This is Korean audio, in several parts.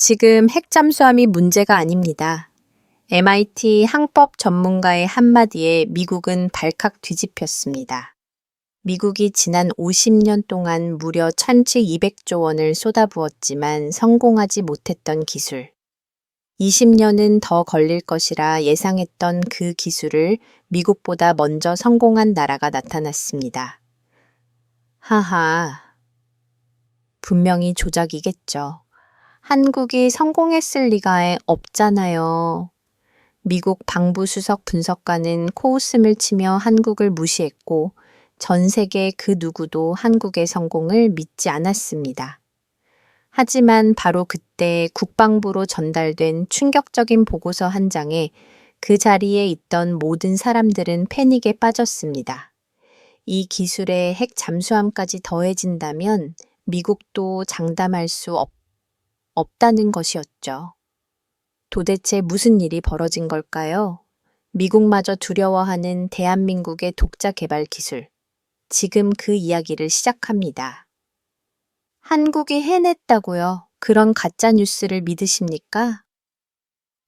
지금 핵 잠수함이 문제가 아닙니다. MIT 항법 전문가의 한마디에 미국은 발칵 뒤집혔습니다. 미국이 지난 50년 동안 무려 1,200조 원을 쏟아부었지만 성공하지 못했던 기술. 20년은 더 걸릴 것이라 예상했던 그 기술을 미국보다 먼저 성공한 나라가 나타났습니다. 하하. 분명히 조작이겠죠. 한국이 성공했을 리가 없잖아요. 미국 방부수석 분석가는 코웃음을 치며 한국을 무시했고 전 세계 그 누구도 한국의 성공을 믿지 않았습니다. 하지만 바로 그때 국방부로 전달된 충격적인 보고서 한 장에 그 자리에 있던 모든 사람들은 패닉에 빠졌습니다. 이 기술에 핵 잠수함까지 더해진다면 미국도 장담할 수 없다는 것이었죠. 도대체 무슨 일이 벌어진 걸까요? 미국마저 두려워하는 대한민국의 독자 개발 기술. 지금 그 이야기를 시작합니다. 한국이 해냈다고요? 그런 가짜 뉴스를 믿으십니까?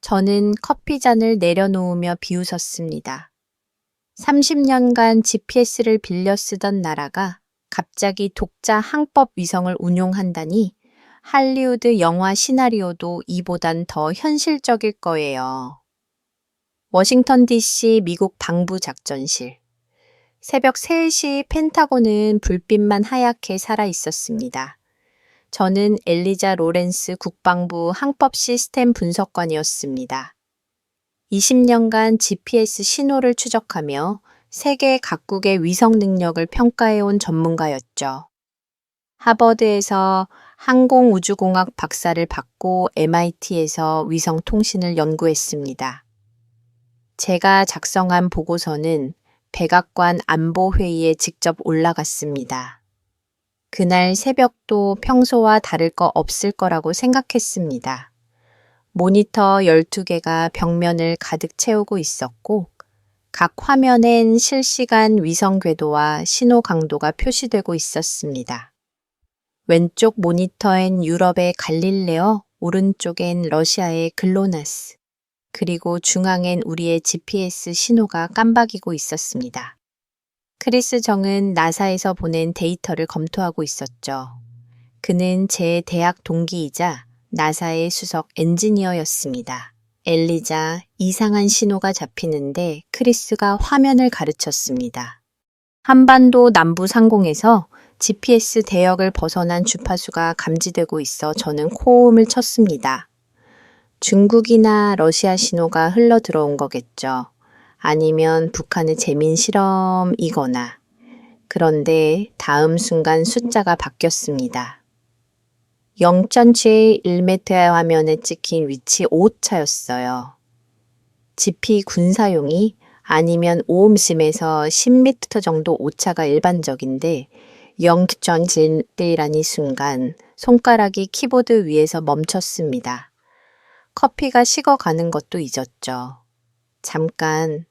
저는 커피잔을 내려놓으며 비웃었습니다. 30년간 GPS를 빌려 쓰던 나라가 갑자기 독자 항법 위성을 운용한다니 할리우드 영화 시나리오도 이보단 더 현실적일 거예요. 워싱턴 DC 미국 방부작전실. 새벽 3시 펜타곤은 불빛만 하얗게 살아 있었습니다. 저는 엘리자 로렌스 국방부 항법 시스템 분석관이었습니다. 20년간 GPS 신호를 추적하며 세계 각국의 위성 능력을 평가해온 전문가였죠. 하버드에서 항공우주공학 박사를 받고 MIT에서 위성통신을 연구했습니다. 제가 작성한 보고서는 백악관 안보회의에 직접 올라갔습니다. 그날 새벽도 평소와 다를 거 없을 거라고 생각했습니다. 모니터 12개가 벽면을 가득 채우고 있었고 각 화면엔 실시간 위성 궤도와 신호 강도가 표시되고 있었습니다. 왼쪽 모니터엔 유럽의 갈릴레오, 오른쪽엔 러시아의 글로나스, 그리고 중앙엔 우리의 GPS 신호가 깜박이고 있었습니다. 크리스 정은 나사에서 보낸 데이터를 검토하고 있었죠. 그는 제 대학 동기이자 나사의 수석 엔지니어였습니다. 엘리자, 이상한 신호가 잡히는데 크리스가 화면을 가르쳤습니다. 한반도 남부 상공에서 GPS 대역을 벗어난 주파수가 감지되고 있어 저는 코음을 쳤습니다. 중국이나 러시아 신호가 흘러 들어온 거겠죠. 아니면 북한의 재민 실험이거나. 그런데 다음 순간 숫자가 바뀌었습니다. 0.71m의 화면에 찍힌 위치 오차였어요. GP 군사용이 아니면 오음심에서 10m 정도 오차가 일반적인데 0.71이라는 순간 손가락이 키보드 위에서 멈췄습니다. 커피가 식어가는 것도 잊었죠. 잠깐.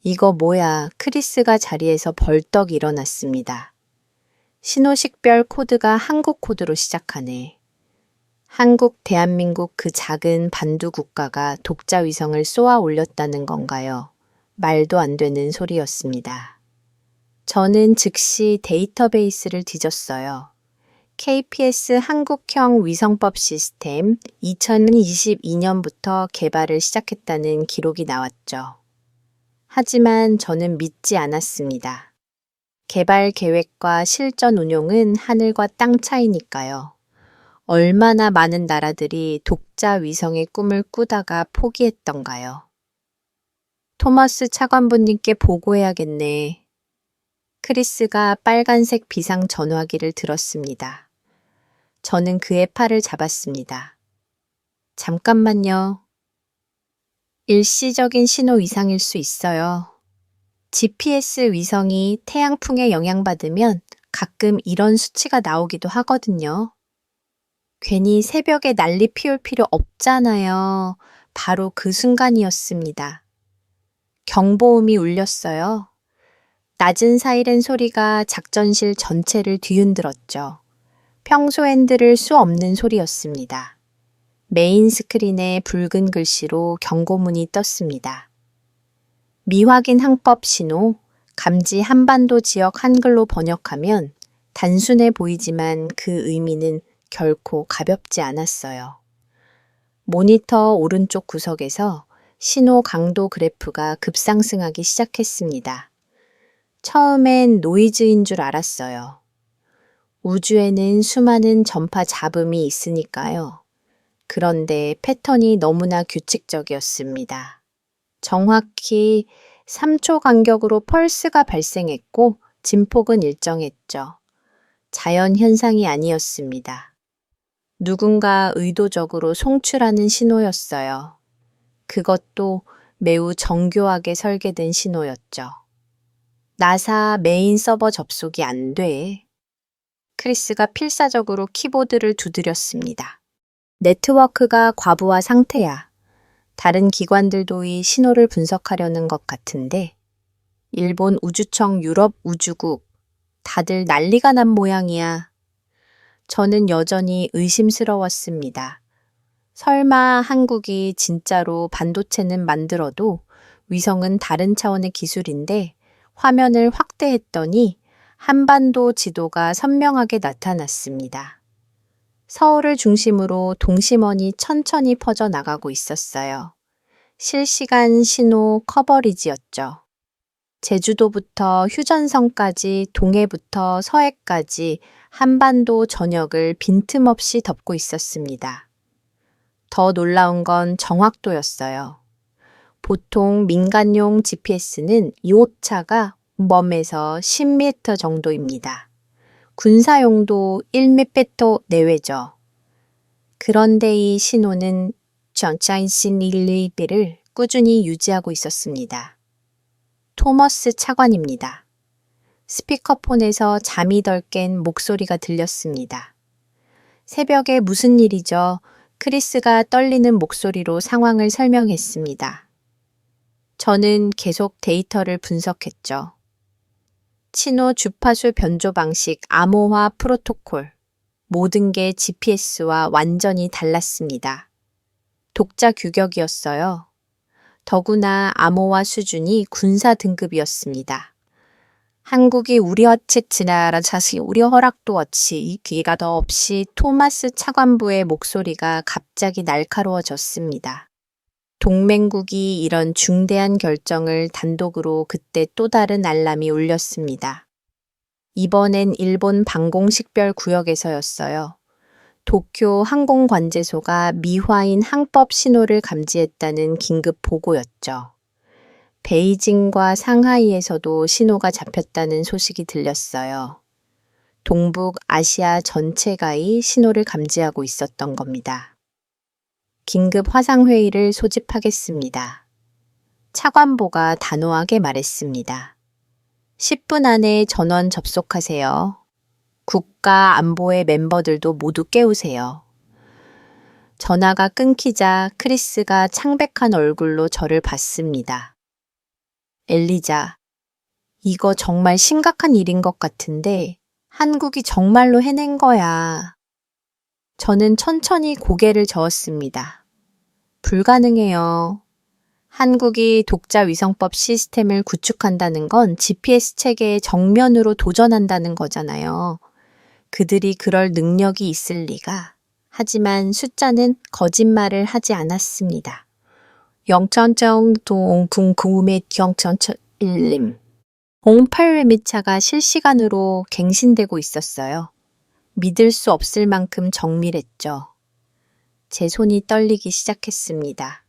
이거 뭐야? 크리스가 자리에서 벌떡 일어났습니다. 신호식별 코드가 한국 코드로 시작하네. 한국, 대한민국 그 작은 반도 국가가 독자 위성을 쏘아 올렸다는 건가요? 말도 안 되는 소리였습니다. 저는 즉시 데이터베이스를 뒤졌어요. KPS 한국형 위성법 시스템 2022년부터 개발을 시작했다는 기록이 나왔죠. 하지만 저는 믿지 않았습니다. 개발 계획과 실전 운용은 하늘과 땅 차이니까요. 얼마나 많은 나라들이 독자 위성의 꿈을 꾸다가 포기했던가요. 토머스 차관부님께 보고해야겠네. 크리스가 빨간색 비상 전화기를 들었습니다. 저는 그의 팔을 잡았습니다. 잠깐만요. 일시적인 신호 이상일 수 있어요. GPS 위성이 태양풍에 영향받으면 가끔 이런 수치가 나오기도 하거든요. 괜히 새벽에 난리 피울 필요 없잖아요. 바로 그 순간이었습니다. 경보음이 울렸어요. 낮은 사이렌 소리가 작전실 전체를 뒤흔들었죠. 평소엔 들을 수 없는 소리였습니다. 메인 스크린에 붉은 글씨로 경고문이 떴습니다. 미확인 항법 신호, 감지 한반도 지역 한글로 번역하면 단순해 보이지만 그 의미는 결코 가볍지 않았어요. 모니터 오른쪽 구석에서 신호 강도 그래프가 급상승하기 시작했습니다. 처음엔 노이즈인 줄 알았어요. 우주에는 수많은 전파 잡음이 있으니까요. 그런데 패턴이 너무나 규칙적이었습니다. 정확히 3초 간격으로 펄스가 발생했고 진폭은 일정했죠. 자연 현상이 아니었습니다. 누군가 의도적으로 송출하는 신호였어요. 그것도 매우 정교하게 설계된 신호였죠. 나사 메인 서버 접속이 안 돼. 크리스가 필사적으로 키보드를 두드렸습니다. 네트워크가 과부하 상태야. 다른 기관들도 이 신호를 분석하려는 것 같은데 일본 우주청 유럽 우주국 다들 난리가 난 모양이야. 저는 여전히 의심스러웠습니다. 설마 한국이 진짜로 반도체는 만들어도 위성은 다른 차원의 기술인데 화면을 확대했더니 한반도 지도가 선명하게 나타났습니다. 서울을 중심으로 동심원이 천천히 퍼져나가고 있었어요. 실시간 신호 커버리지였죠. 제주도부터 휴전선까지 동해부터 서해까지 한반도 전역을 빈틈없이 덮고 있었습니다. 더 놀라운 건 정확도였어요. 보통 민간용 GPS는 이 오차가 멈에서 10m 정도입니다. 군사용도 1m 내외죠. 그런데 이 신호는 전차인신일리비를 꾸준히 유지하고 있었습니다. 토머스 차관입니다. 스피커폰에서 잠이 덜 깬 목소리가 들렸습니다. 새벽에 무슨 일이죠? 크리스가 떨리는 목소리로 상황을 설명했습니다. 저는 계속 데이터를 분석했죠. 신호 주파수 변조 방식 암호화 프로토콜. 모든 게 GPS와 완전히 달랐습니다. 독자 규격이었어요. 더구나 암호화 수준이 군사 등급이었습니다. 한국이 우리어치치나라 자시 우리 허락도 없이 기가 더 없이 토마스 차관부의 목소리가 갑자기 날카로워졌습니다. 동맹국이 이런 중대한 결정을 단독으로 그때 또 다른 알람이 울렸습니다. 이번엔 일본 방공식별 구역에서였어요. 도쿄 항공관제소가 미화인 항법 신호를 감지했다는 긴급 보고였죠. 베이징과 상하이에서도 신호가 잡혔다는 소식이 들렸어요. 동북 아시아 전체가 이 신호를 감지하고 있었던 겁니다. 긴급 화상회의를 소집하겠습니다. 차관보가 단호하게 말했습니다. 10분 안에 전원 접속하세요. 국가 안보의 멤버들도 모두 깨우세요. 전화가 끊기자 크리스가 창백한 얼굴로 저를 봤습니다. 엘리자, 이거 정말 심각한 일인 것 같은데 한국이 정말로 해낸 거야. 저는 천천히 고개를 저었습니다. 불가능해요. 한국이 독자 위성법 시스템을 구축한다는 건 GPS 체계에 정면으로 도전한다는 거잖아요. 그들이 그럴 능력이 있을 리가. 하지만 숫자는 거짓말을 하지 않았습니다. 0.0동 궁금해 0.1림. 08mm 차가 실시간으로 갱신되고 있었어요. 믿을 수 없을 만큼 정밀했죠. 제 손이 떨리기 시작했습니다.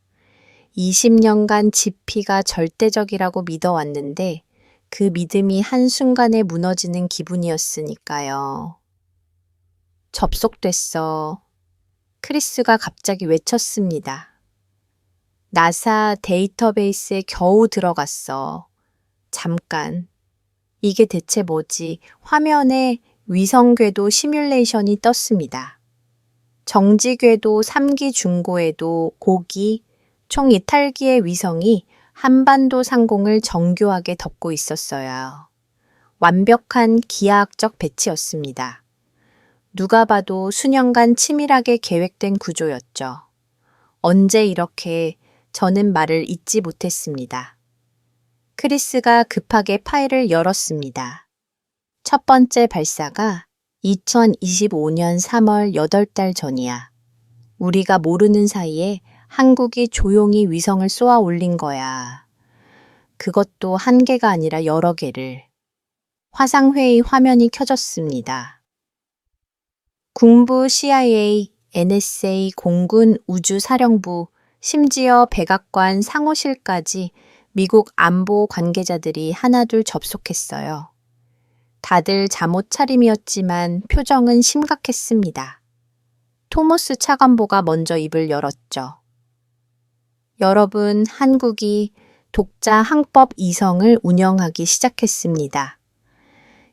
20년간 GP가 절대적이라고 믿어왔는데 그 믿음이 한순간에 무너지는 기분이었으니까요. 접속됐어. 크리스가 갑자기 외쳤습니다. 나사 데이터베이스에 겨우 들어갔어. 잠깐. 이게 대체 뭐지? 화면에 위성 궤도 시뮬레이션이 떴습니다. 정지 궤도 3기 중고에도 고기, 총 이탈기의 위성이 한반도 상공을 정교하게 덮고 있었어요. 완벽한 기하학적 배치였습니다. 누가 봐도 수년간 치밀하게 계획된 구조였죠. 언제 이렇게 저는 말을 잇지 못했습니다. 크리스가 급하게 파일을 열었습니다. 첫 번째 발사가 2025년 3월 8달 전이야. 우리가 모르는 사이에 한국이 조용히 위성을 쏘아 올린 거야. 그것도 한 개가 아니라 여러 개를. 화상회의 화면이 켜졌습니다. 군부 CIA, NSA, 공군 우주사령부, 심지어 백악관 상호실까지 미국 안보 관계자들이 하나둘 접속했어요. 다들 잠옷 차림이었지만 표정은 심각했습니다. 토머스 차관보가 먼저 입을 열었죠. 여러분, 한국이 독자 항법 이성을 운영하기 시작했습니다.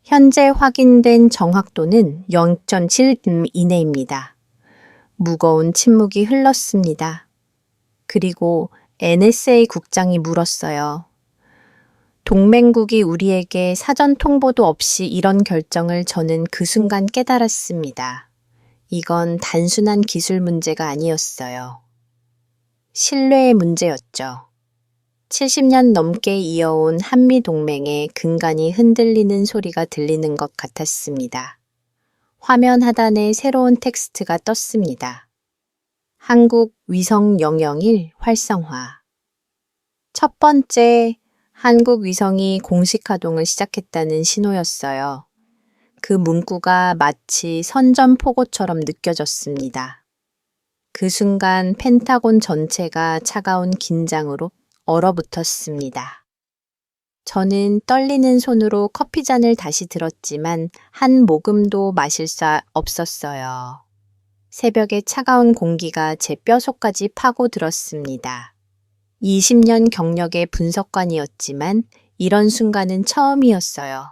현재 확인된 정확도는 0.7 이내입니다. 무거운 침묵이 흘렀습니다. 그리고 NSA 국장이 물었어요. 동맹국이 우리에게 사전 통보도 없이 이런 결정을 저는 그 순간 깨달았습니다. 이건 단순한 기술 문제가 아니었어요. 신뢰의 문제였죠. 70년 넘게 이어온 한미동맹의 근간이 흔들리는 소리가 들리는 것 같았습니다. 화면 하단에 새로운 텍스트가 떴습니다. 한국 위성 001 활성화. 첫 번째, 한국 위성이 공식 가동을 시작했다는 신호였어요. 그 문구가 마치 선전포고처럼 느껴졌습니다. 그 순간 펜타곤 전체가 차가운 긴장으로 얼어붙었습니다. 저는 떨리는 손으로 커피잔을 다시 들었지만 한 모금도 마실 수 없었어요. 새벽의 차가운 공기가 제 뼛속까지 파고들었습니다. 20년 경력의 분석관이었지만 이런 순간은 처음이었어요.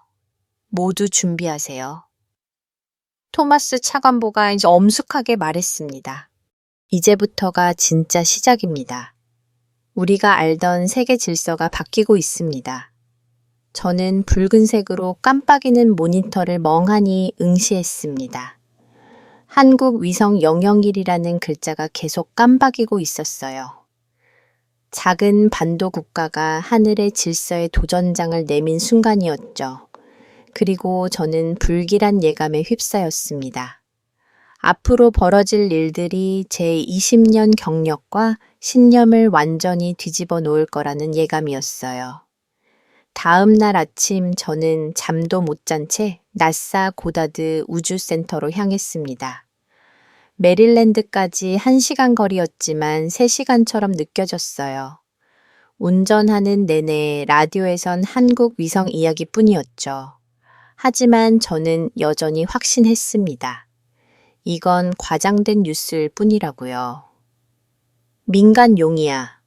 모두 준비하세요. 토마스 차관보가 이제 엄숙하게 말했습니다. 이제부터가 진짜 시작입니다. 우리가 알던 세계 질서가 바뀌고 있습니다. 저는 붉은색으로 깜빡이는 모니터를 멍하니 응시했습니다. 한국 위성 001이라는 글자가 계속 깜빡이고 있었어요. 작은 반도 국가가 하늘의 질서의 도전장을 내민 순간이었죠. 그리고 저는 불길한 예감에 휩싸였습니다. 앞으로 벌어질 일들이 제 20년 경력과 신념을 완전히 뒤집어 놓을 거라는 예감이었어요. 다음 날 아침 저는 잠도 못 잔 채 나사 고다드 우주센터로 향했습니다. 메릴랜드까지 1시간 거리였지만 3시간처럼 느껴졌어요. 운전하는 내내 라디오에선 한국 위성 이야기뿐이었죠. 하지만 저는 여전히 확신했습니다. 이건 과장된 뉴스일 뿐이라고요. 민간용이야.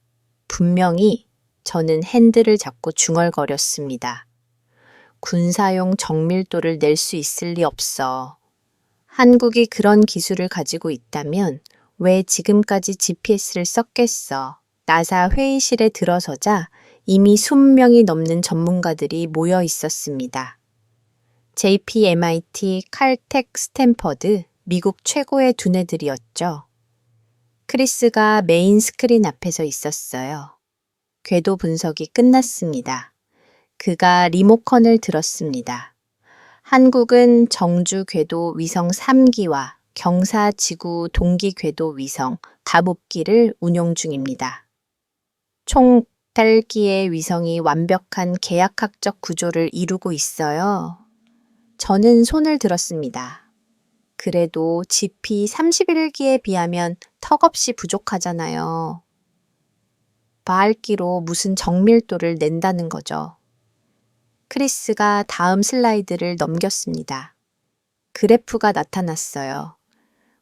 분명히 저는 핸들을 잡고 중얼거렸습니다. 군사용 정밀도를 낼 수 있을 리 없어. 한국이 그런 기술을 가지고 있다면 왜 지금까지 GPS를 썼겠어? 나사 회의실에 들어서자 이미 20명이 넘는 전문가들이 모여 있었습니다. JP, MIT, 칼텍, 스탠퍼드, 미국 최고의 두뇌들이었죠. 크리스가 메인 스크린 앞에서 있었어요. 궤도 분석이 끝났습니다. 그가 리모컨을 들었습니다. 한국은 정주 궤도 위성 3기와 경사 지구 동기 궤도 위성 다목기를 운용 중입니다. 총 8기의 위성이 완벽한 계약학적 구조를 이루고 있어요. 저는 손을 들었습니다. 그래도 GP 31기에 비하면 턱없이 부족하잖아요. 바알기로 무슨 정밀도를 낸다는 거죠. 크리스가 다음 슬라이드를 넘겼습니다. 그래프가 나타났어요.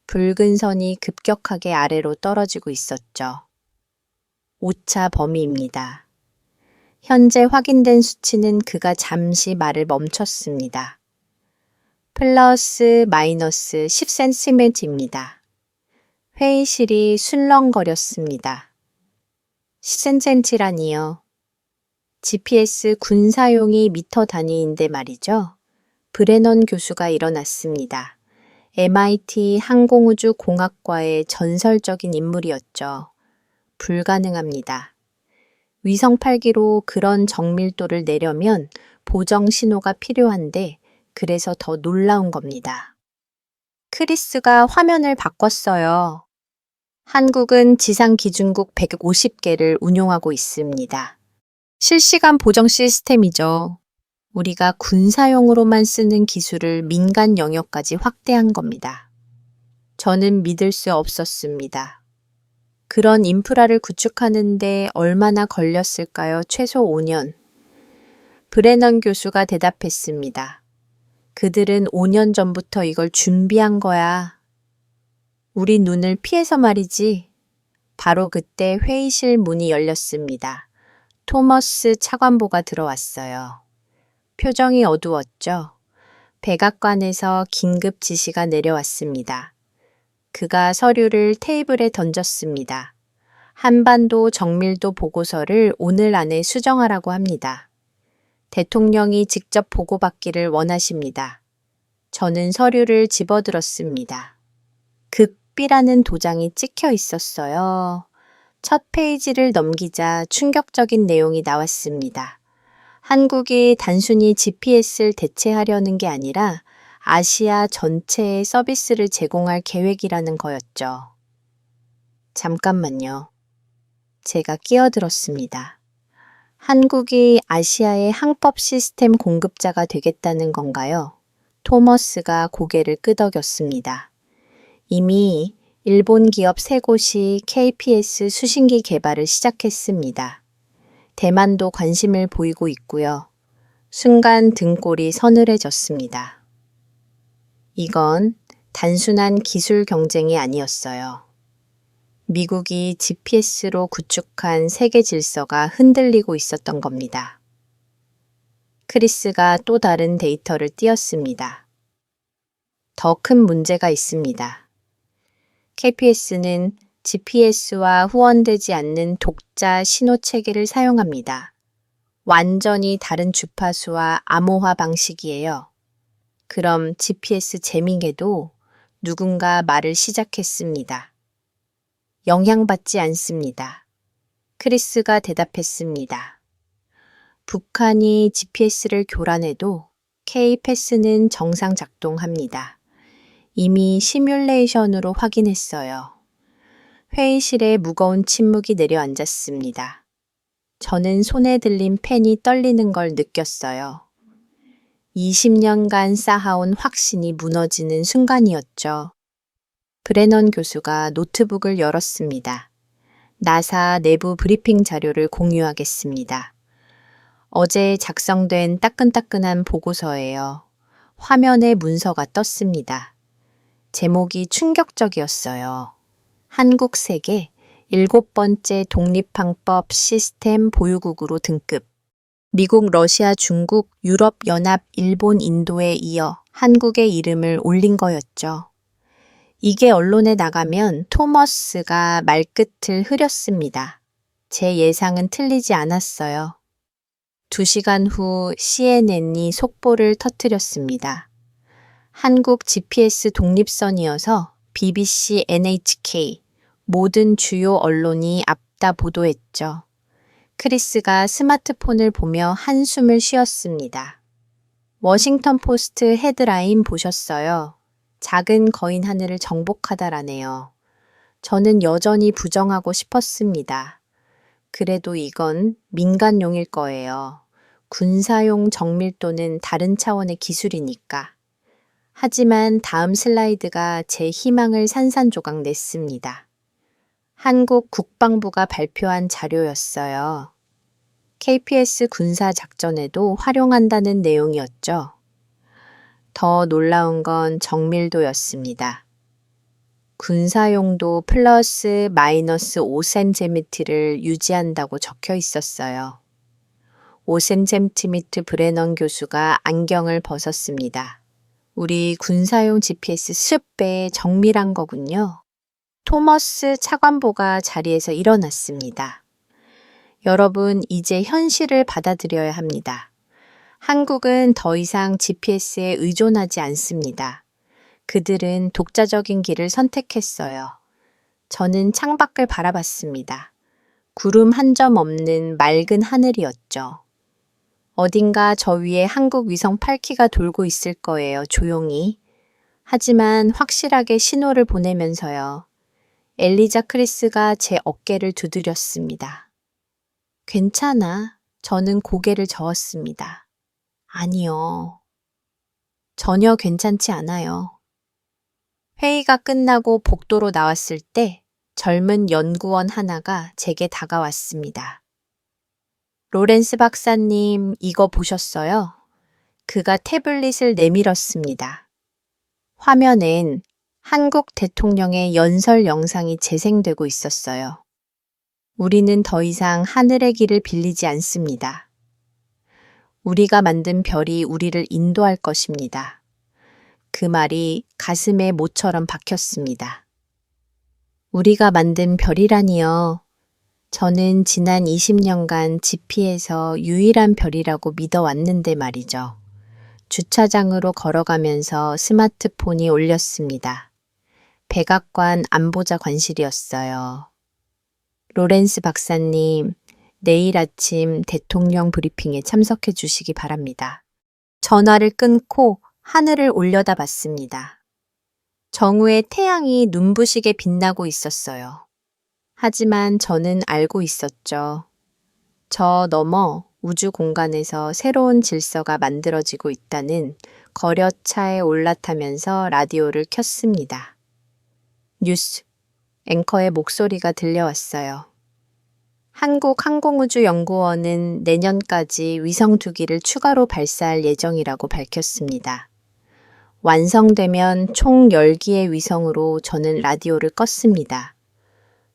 붉은 선이 급격하게 아래로 떨어지고 있었죠. 오차 범위입니다. 현재 확인된 수치는 그가 잠시 말을 멈췄습니다. 플러스 마이너스 10cm입니다. 회의실이 술렁거렸습니다. 10cm라니요. GPS 군사용이 미터 단위인데 말이죠. 브레넌 교수가 일어났습니다. MIT 항공우주공학과의 전설적인 인물이었죠. 불가능합니다. 위성 8기로 그런 정밀도를 내려면 보정 신호가 필요한데 그래서 더 놀라운 겁니다. 크리스가 화면을 바꿨어요. 한국은 지상 기준국 150개를 운용하고 있습니다. 실시간 보정 시스템이죠. 우리가 군사용으로만 쓰는 기술을 민간 영역까지 확대한 겁니다. 저는 믿을 수 없었습니다. 그런 인프라를 구축하는데 얼마나 걸렸을까요? 최소 5년. 브레넌 교수가 대답했습니다. 그들은 5년 전부터 이걸 준비한 거야. 우리 눈을 피해서 말이지. 바로 그때 회의실 문이 열렸습니다. 토머스 차관보가 들어왔어요. 표정이 어두웠죠. 백악관에서 긴급 지시가 내려왔습니다. 그가 서류를 테이블에 던졌습니다. 한반도 정밀도 보고서를 오늘 안에 수정하라고 합니다. 대통령이 직접 보고받기를 원하십니다. 저는 서류를 집어들었습니다. 극비라는 도장이 찍혀 있었어요. 첫 페이지를 넘기자 충격적인 내용이 나왔습니다. 한국이 단순히 GPS를 대체하려는 게 아니라 아시아 전체에 서비스를 제공할 계획이라는 거였죠. 잠깐만요. 제가 끼어들었습니다. 한국이 아시아의 항법 시스템 공급자가 되겠다는 건가요? 토머스가 고개를 끄덕였습니다. 이미 일본 기업 3곳이 KPS 수신기 개발을 시작했습니다. 대만도 관심을 보이고 있고요. 순간 등골이 서늘해졌습니다. 이건 단순한 기술 경쟁이 아니었어요. 미국이 GPS로 구축한 세계 질서가 흔들리고 있었던 겁니다. 크리스가 또 다른 데이터를 띄었습니다. 더 큰 문제가 있습니다. KPS는 GPS와 후원되지 않는 독자 신호 체계를 사용합니다. 완전히 다른 주파수와 암호화 방식이에요. 그럼 GPS 재밍에도 누군가 말을 시작했습니다. 영향받지 않습니다. 크리스가 대답했습니다. 북한이 GPS를 교란해도 K-패스는 정상 작동합니다. 이미 시뮬레이션으로 확인했어요. 회의실에 무거운 침묵이 내려앉았습니다. 저는 손에 들린 펜이 떨리는 걸 느꼈어요. 20년간 쌓아온 확신이 무너지는 순간이었죠. 브레넌 교수가 노트북을 열었습니다. 나사 내부 브리핑 자료를 공유하겠습니다. 어제 작성된 따끈따끈한 보고서예요. 화면에 문서가 떴습니다. 제목이 충격적이었어요. 한국 세계 7번째 독립항법 시스템 보유국으로 등급. 미국, 러시아, 중국, 유럽, 연합, 일본, 인도에 이어 한국의 이름을 올린 거였죠. 이게 언론에 나가면 토머스가 말끝을 흐렸습니다. 제 예상은 틀리지 않았어요. 2시간 후 CNN이 속보를 터뜨렸습니다. 한국 GPS 독립선이어서 BBC, NHK, 모든 주요 언론이 앞다 보도했죠. 크리스가 스마트폰을 보며 한숨을 쉬었습니다. 워싱턴 포스트 헤드라인 보셨어요? 작은 거인 하늘을 정복하다라네요. 저는 여전히 부정하고 싶었습니다. 그래도 이건 민간용일 거예요. 군사용 정밀도는 다른 차원의 기술이니까. 하지만 다음 슬라이드가 제 희망을 산산조각 냈습니다. 한국 국방부가 발표한 자료였어요. KPS 군사작전에도 활용한다는 내용이었죠. 더 놀라운 건 정밀도였습니다. 군사용도 플러스 마이너스 5cm를 유지한다고 적혀 있었어요. 5cm 브레넌 교수가 안경을 벗었습니다. 우리 군사용 GPS 10배의 정밀한 거군요. 토머스 차관보가 자리에서 일어났습니다. 여러분, 이제 현실을 받아들여야 합니다. 한국은 더 이상 GPS에 의존하지 않습니다. 그들은 독자적인 길을 선택했어요. 저는 창밖을 바라봤습니다. 구름 한 점 없는 맑은 하늘이었죠. 어딘가 저 위에 한국 위성 8기가 돌고 있을 거예요, 조용히. 하지만 확실하게 신호를 보내면서요. 엘리자 크리스가 제 어깨를 두드렸습니다. 괜찮아. 저는 고개를 저었습니다. 아니요. 전혀 괜찮지 않아요. 회의가 끝나고 복도로 나왔을 때 젊은 연구원 하나가 제게 다가왔습니다. 로렌스 박사님, 이거 보셨어요? 그가 태블릿을 내밀었습니다. 화면엔 한국 대통령의 연설 영상이 재생되고 있었어요. 우리는 더 이상 하늘의 길을 빌리지 않습니다. 우리가 만든 별이 우리를 인도할 것입니다. 그 말이 가슴에 모처럼 박혔습니다. 우리가 만든 별이라니요. 저는 지난 20년간 지피에서 유일한 별이라고 믿어왔는데 말이죠. 주차장으로 걸어가면서 스마트폰이 울렸습니다. 백악관 안보자 관실이었어요. 로렌스 박사님, 내일 아침 대통령 브리핑에 참석해 주시기 바랍니다. 전화를 끊고 하늘을 올려다 봤습니다. 정오에 태양이 눈부시게 빛나고 있었어요. 하지만 저는 알고 있었죠. 저 너머 우주 공간에서 새로운 질서가 만들어지고 있다는 거려차에 올라타면서 라디오를 켰습니다. 뉴스, 앵커의 목소리가 들려왔어요. 한국항공우주연구원은 내년까지 위성 2기를 추가로 발사할 예정이라고 밝혔습니다. 완성되면 총 10기의 위성으로 저는 라디오를 껐습니다.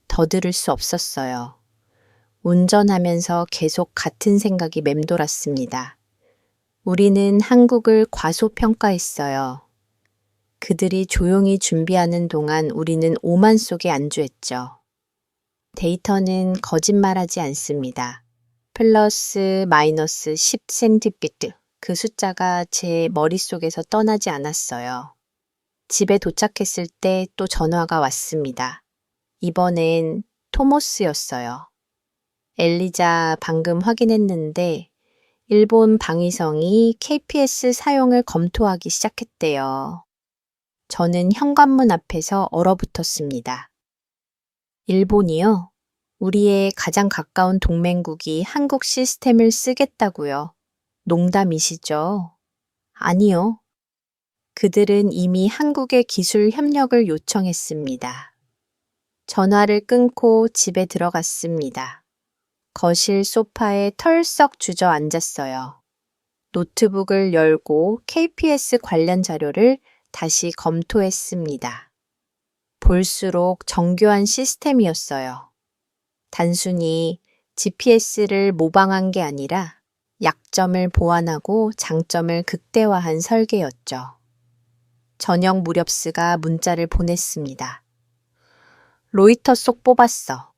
더 들을 수 없었어요. 운전하면서 계속 같은 생각이 맴돌았습니다. 우리는 한국을 과소평가했어요. 그들이 조용히 준비하는 동안 우리는 오만 속에 안주했죠. 데이터는 거짓말하지 않습니다. 플러스 마이너스 10cm, 그 숫자가 제 머릿속에서 떠나지 않았어요. 집에 도착했을 때 또 전화가 왔습니다. 이번엔 토모스였어요. 엘리자, 방금 확인했는데 일본 방위성이 KPS 사용을 검토하기 시작했대요. 저는 현관문 앞에서 얼어붙었습니다. 일본이요? 우리의 가장 가까운 동맹국이 한국 시스템을 쓰겠다고요. 농담이시죠? 아니요. 그들은 이미 한국의 기술 협력을 요청했습니다. 전화를 끊고 집에 들어갔습니다. 거실 소파에 털썩 주저앉았어요. 노트북을 열고 KPS 관련 자료를 다시 검토했습니다. 볼수록 정교한 시스템이었어요. 단순히 GPS를 모방한 게 아니라 약점을 보완하고 장점을 극대화한 설계였죠. 저녁 무렵스가 문자를 보냈습니다. 로이터 속 뽑았어.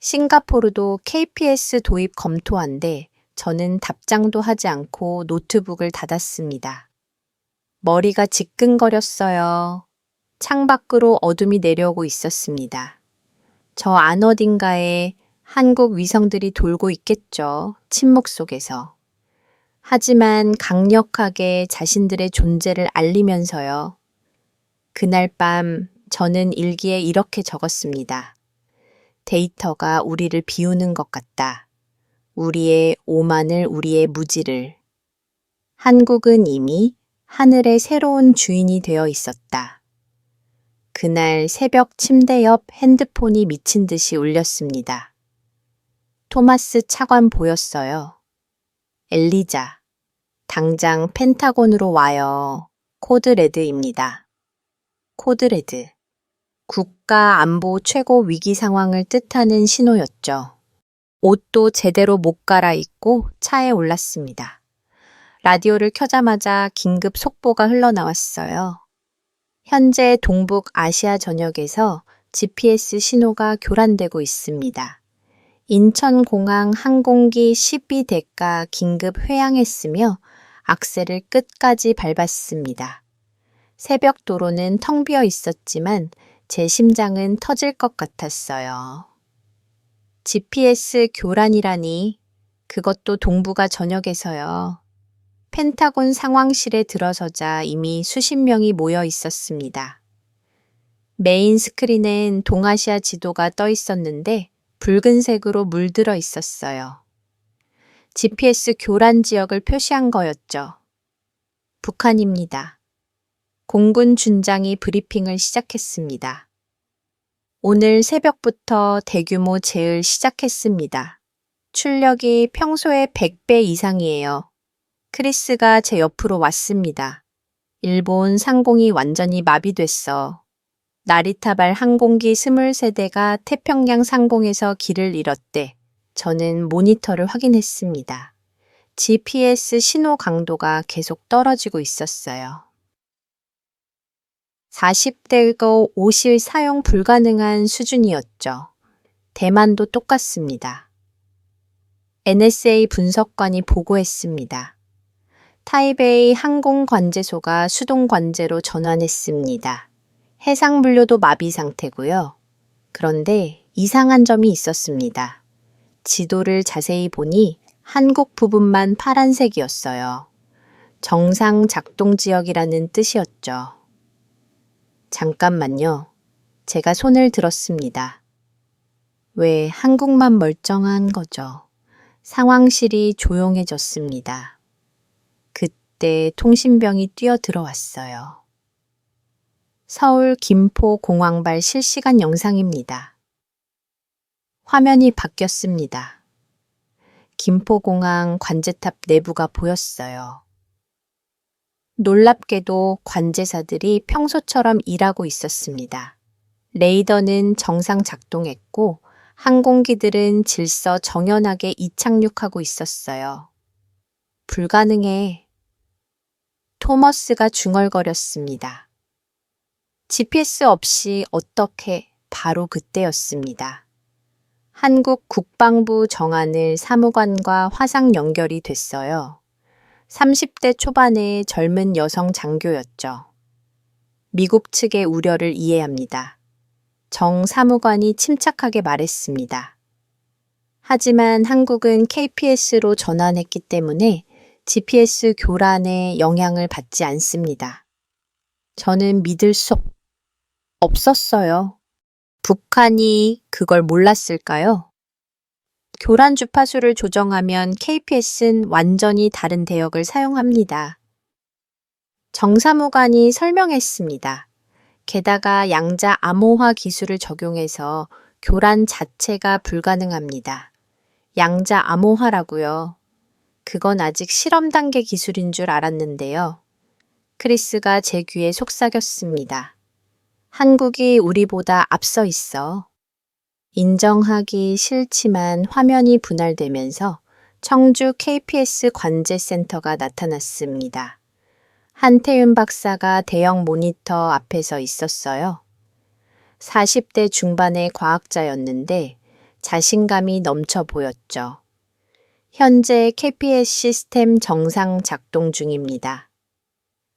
싱가포르도 KPS 도입 검토한데 저는 답장도 하지 않고 노트북을 닫았습니다. 머리가 지끈거렸어요. 창밖으로 어둠이 내려오고 있었습니다. 저 안 어딘가에 한국 위성들이 돌고 있겠죠. 침묵 속에서. 하지만 강력하게 자신들의 존재를 알리면서요. 그날 밤 저는 일기에 이렇게 적었습니다. 데이터가 우리를 비우는 것 같다. 우리의 오만을, 우리의 무지를. 한국은 이미 하늘의 새로운 주인이 되어 있었다. 그날 새벽 침대 옆 핸드폰이 미친 듯이 울렸습니다. 토마스 차관 보였어요. 엘리자, 당장 펜타곤으로 와요. 코드레드입니다. 코드레드. 국가 안보 최고 위기 상황을 뜻하는 신호였죠. 옷도 제대로 못 갈아입고 차에 올랐습니다. 라디오를 켜자마자 긴급 속보가 흘러나왔어요. 현재 동북 아시아 전역에서 GPS 신호가 교란되고 있습니다. 인천공항 항공기 12대가 긴급 회항했으며 악셀을 끝까지 밟았습니다. 새벽 도로는 텅 비어 있었지만 제 심장은 터질 것 같았어요. GPS 교란이라니. 그것도 동부가 저녁에서요. 펜타곤 상황실에 들어서자 이미 수십 명이 모여 있었습니다. 메인 스크린엔 동아시아 지도가 떠 있었는데 붉은색으로 물들어 있었어요. GPS 교란 지역을 표시한 거였죠. 북한입니다. 공군 준장이 브리핑을 시작했습니다. 오늘 새벽부터 대규모 제을 시작했습니다. 출력이 평소의 100배 이상이에요. 크리스가 제 옆으로 왔습니다. 일본 상공이 완전히 마비됐어. 나리타발 항공기 23대가 태평양 상공에서 길을 잃었대. 저는 모니터를 확인했습니다. GPS 신호 강도가 계속 떨어지고 있었어요. 40대고 50 사용 불가능한 수준이었죠. 대만도 똑같습니다. NSA 분석관이 보고했습니다. 타이베이 항공관제소가 수동관제로 전환했습니다. 해상물류도 마비 상태고요. 그런데 이상한 점이 있었습니다. 지도를 자세히 보니 한국 부분만 파란색이었어요. 정상 작동 지역이라는 뜻이었죠. 잠깐만요. 제가 손을 들었습니다. 왜 한국만 멀쩡한 거죠? 상황실이 조용해졌습니다. 그때 통신병이 뛰어들어왔어요. 서울 김포 공항발 실시간 영상입니다. 화면이 바뀌었습니다. 김포공항 관제탑 내부가 보였어요. 놀랍게도 관제사들이 평소처럼 일하고 있었습니다. 레이더는 정상 작동했고 항공기들은 질서 정연하게 이착륙하고 있었어요. 불가능해. 토머스가 중얼거렸습니다. GPS 없이 어떻게? 바로 그때였습니다. 한국 국방부 정하늘 사무관과 화상 연결이 됐어요. 30대 초반의 젊은 여성 장교였죠. 미국 측의 우려를 이해합니다. 정 사무관이 침착하게 말했습니다. 하지만 한국은 KPS로 전환했기 때문에 GPS 교란에 영향을 받지 않습니다. 저는 믿을 수 없었어요. 북한이 그걸 몰랐을까요? 교란 주파수를 조정하면 KPS는 완전히 다른 대역을 사용합니다. 정사무관이 설명했습니다. 게다가 양자 암호화 기술을 적용해서 교란 자체가 불가능합니다. 양자 암호화라고요. 그건 아직 실험 단계 기술인 줄 알았는데요. 크리스가 제 귀에 속삭였습니다. 한국이 우리보다 앞서 있어. 인정하기 싫지만 화면이 분할되면서 청주 KPS 관제센터가 나타났습니다. 한태윤 박사가 대형 모니터 앞에서 있었어요. 40대 중반의 과학자였는데 자신감이 넘쳐 보였죠. 현재 KPS 시스템 정상 작동 중입니다.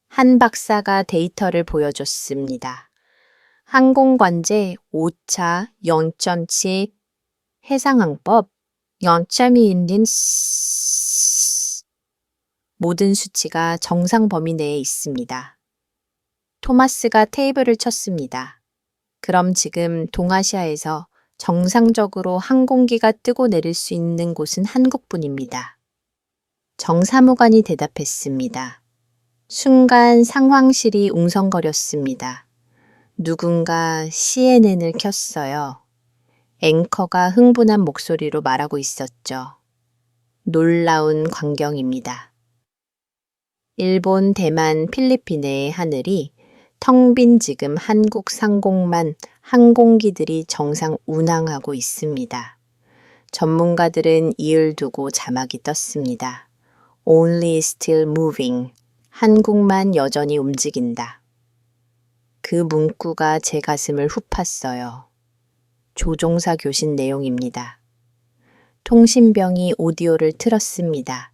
한 박사가 데이터를 보여줬습니다. 항공관제 5차 0.7 해상항법 0.2인 모든 수치가 정상 범위 내에 있습니다. 토마스가 테이블을 쳤습니다. 그럼 지금 동아시아에서 정상적으로 항공기가 뜨고 내릴 수 있는 곳은 한국뿐입니다. 정사무관이 대답했습니다. 순간 상황실이 웅성거렸습니다. 누군가 CNN을 켰어요. 앵커가 흥분한 목소리로 말하고 있었죠. 놀라운 광경입니다. 일본, 대만, 필리핀의 하늘이 텅 빈 지금 한국 상공만 항공기들이 정상 운항하고 있습니다. 전문가들은 이을 두고 자막이 떴습니다. Only still moving. 한국만 여전히 움직인다. 그 문구가 제 가슴을 훅팠어요. 조종사 교신 내용입니다. 통신병이 오디오를 틀었습니다.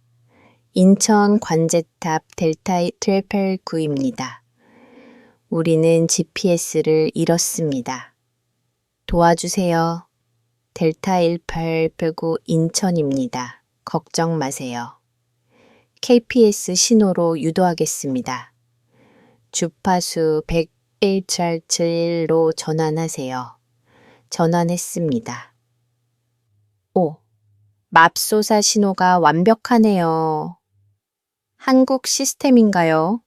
인천 관제탑 델타 189입니다. 우리는 GPS를 잃었습니다. 도와주세요. 델타 1889 인천입니다. 걱정 마세요. KPS 신호로 유도하겠습니다. 주파수 101.7로 전환하세요. 전환했습니다. 오, 맙소사 신호가 완벽하네요. 한국 시스템인가요?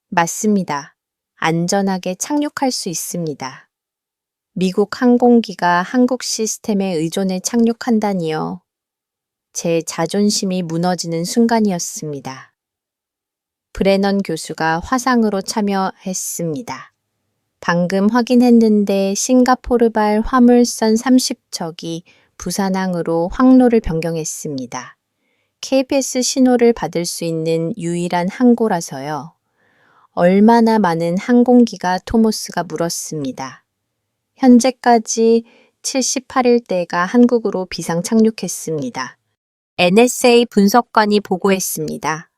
맞습니다. 안전하게 착륙할 수 있습니다. 미국 항공기가 한국 시스템에 의존해 착륙한다니요. 제 자존심이 무너지는 순간이었습니다. 브레넌 교수가 화상으로 참여했습니다. 방금 확인했는데 싱가포르발 화물선 30척이 부산항으로 항로를 변경했습니다. KBS 신호를 받을 수 있는 유일한 항구라서요. 얼마나 많은 항공기가 토머스가 물었습니다. 현재까지 78일대가 한국으로 비상 착륙했습니다. NSA 분석관이 보고했습니다.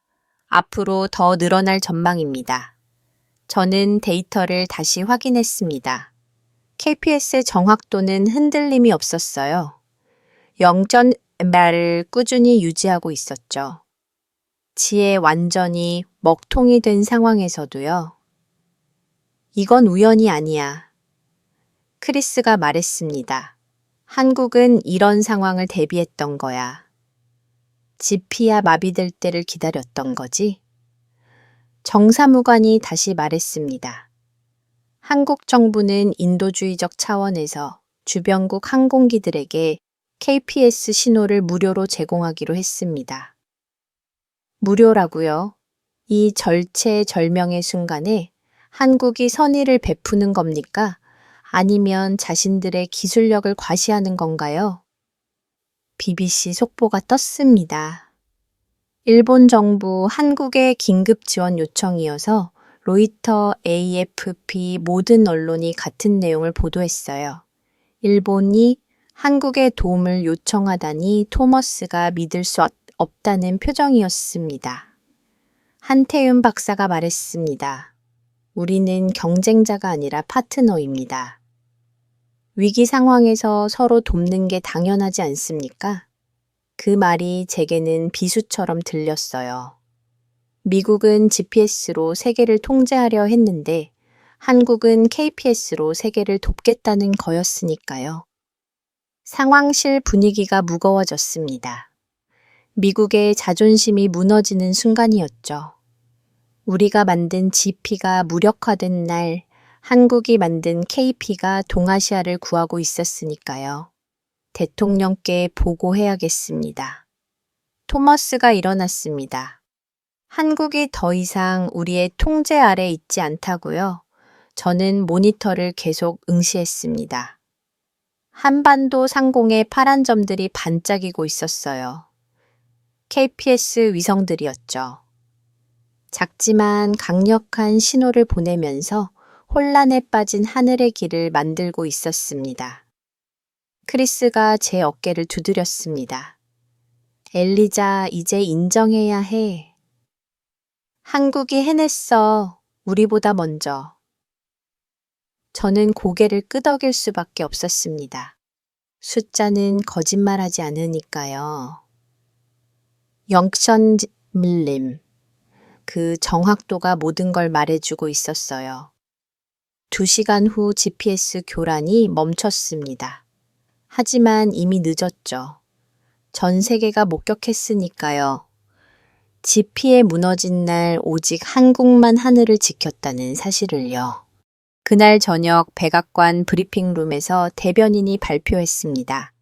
앞으로 더 늘어날 전망입니다. 저는 데이터를 다시 확인했습니다. KPS의 정확도는 흔들림이 없었어요. 0.1를 꾸준히 유지하고 있었죠. 지에 완전히 먹통이 된 상황에서도요. 이건 우연이 아니야. 크리스가 말했습니다. 한국은 이런 상황을 대비했던 거야. 지피야 마비될 때를 기다렸던 거지? 정사무관이 다시 말했습니다. 한국 정부는 인도주의적 차원에서 주변국 항공기들에게 KPS 신호를 무료로 제공하기로 했습니다. 무료라고요? 이 절체절명의 순간에 한국이 선의를 베푸는 겁니까? 아니면 자신들의 기술력을 과시하는 건가요? BBC 속보가 떴습니다. 일본 정부 한국의 긴급 지원 요청이어서 로이터, AFP 모든 언론이 같은 내용을 보도했어요. 일본이 한국의 도움을 요청하다니 토머스가 믿을 수 없다는 표정이었습니다. 한태윤 박사가 말했습니다. 우리는 경쟁자가 아니라 파트너입니다. 위기 상황에서 서로 돕는 게 당연하지 않습니까? 그 말이 제게는 비수처럼 들렸어요. 미국은 GPS로 세계를 통제하려 했는데 한국은 KPS로 세계를 돕겠다는 거였으니까요. 상황실 분위기가 무거워졌습니다. 미국의 자존심이 무너지는 순간이었죠. 우리가 만든 GP가 무력화된 날 한국이 만든 KP가 동아시아를 구하고 있었으니까요. 대통령께 보고해야겠습니다. 토머스가 일어났습니다. 한국이 더 이상 우리의 통제 아래 있지 않다고요. 저는 모니터를 계속 응시했습니다. 한반도 상공의 파란 점들이 반짝이고 있었어요. KPS 위성들이었죠. 작지만 강력한 신호를 보내면서 혼란에 빠진 하늘의 길을 만들고 있었습니다. 크리스가 제 어깨를 두드렸습니다. 엘리자, 이제 인정해야 해. 한국이 해냈어. 우리보다 먼저. 저는 고개를 끄덕일 수밖에 없었습니다. 숫자는 거짓말하지 않으니까요. 0.1밀림. 그 정확도가 모든 걸 말해주고 있었어요. 2시간 후 GPS 교란이 멈췄습니다. 하지만 이미 늦었죠. 전 세계가 목격했으니까요. GP에 무너진 날 오직 한국만 하늘을 지켰다는 사실을요. 그날 저녁 백악관 브리핑룸에서 대변인이 발표했습니다.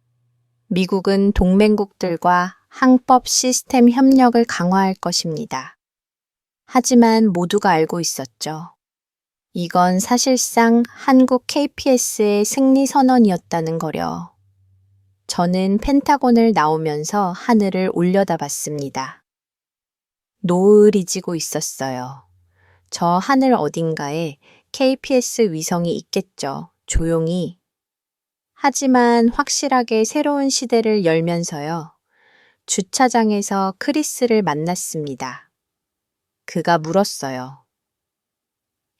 미국은 동맹국들과 항법 시스템 협력을 강화할 것입니다. 하지만 모두가 알고 있었죠. 이건 사실상 한국 KPS의 승리 선언이었다는 거려. 저는 펜타곤을 나오면서 하늘을 올려다봤습니다. 노을이 지고 있었어요. 저 하늘 어딘가에 KPS 위성이 있겠죠. 조용히. 하지만 확실하게 새로운 시대를 열면서요. 주차장에서 크리스를 만났습니다. 그가 물었어요.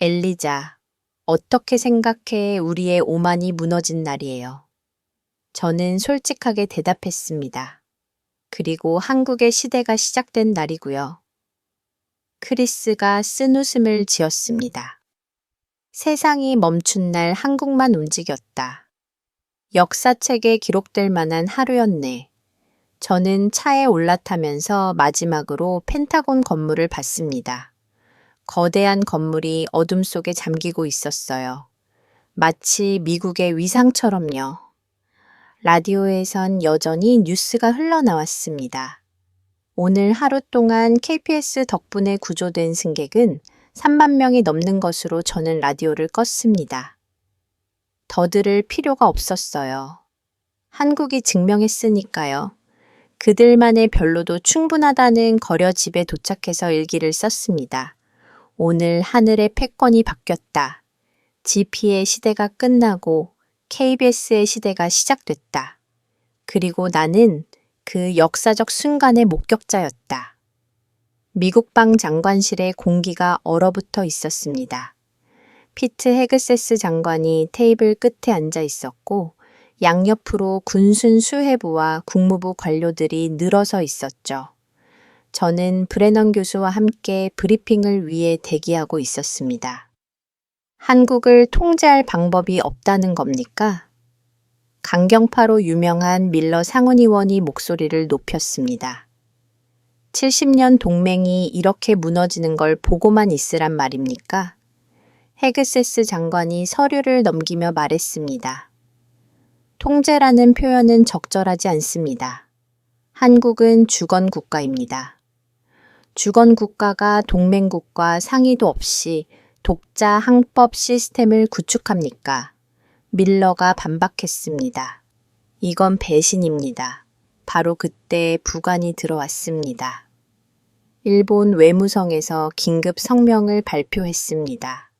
엘리자, 어떻게 생각해 우리의 오만이 무너진 날이에요? 저는 솔직하게 대답했습니다. 그리고 한국의 시대가 시작된 날이고요. 크리스가 쓴웃음을 지었습니다. 세상이 멈춘 날 한국만 움직였다. 역사책에 기록될 만한 하루였네. 저는 차에 올라타면서 마지막으로 펜타곤 건물을 봤습니다. 거대한 건물이 어둠 속에 잠기고 있었어요. 마치 미국의 위상처럼요. 라디오에선 여전히 뉴스가 흘러나왔습니다. 오늘 하루 동안 KPS 덕분에 구조된 승객은 3만 명이 넘는 것으로 저는 라디오를 껐습니다. 더 들을 필요가 없었어요. 한국이 증명했으니까요. 그들만의 별로도 충분하다는 거려 집에 도착해서 일기를 썼습니다. 오늘 하늘의 패권이 바뀌었다. GP의 시대가 끝나고 KBS의 시대가 시작됐다. 그리고 나는 그 역사적 순간의 목격자였다. 미국방 장관실의 공기가 얼어붙어 있었습니다. 피트 헤그세스 장관이 테이블 끝에 앉아 있었고 양옆으로 군순 수해부와 국무부 관료들이 늘어서 있었죠. 저는 브레넌 교수와 함께 브리핑을 위해 대기하고 있었습니다. 한국을 통제할 방법이 없다는 겁니까? 강경파로 유명한 밀러 상원의원이 목소리를 높였습니다. 70년 동맹이 이렇게 무너지는 걸 보고만 있으란 말입니까? 헤그세스 장관이 서류를 넘기며 말했습니다. 통제라는 표현은 적절하지 않습니다. 한국은 주권국가입니다. 주권국가가 동맹국과 상의도 없이 독자 항법 시스템을 구축합니까? 밀러가 반박했습니다. 이건 배신입니다. 바로 그때 부관이 들어왔습니다. 일본 외무성에서 긴급 성명을 발표했습니다.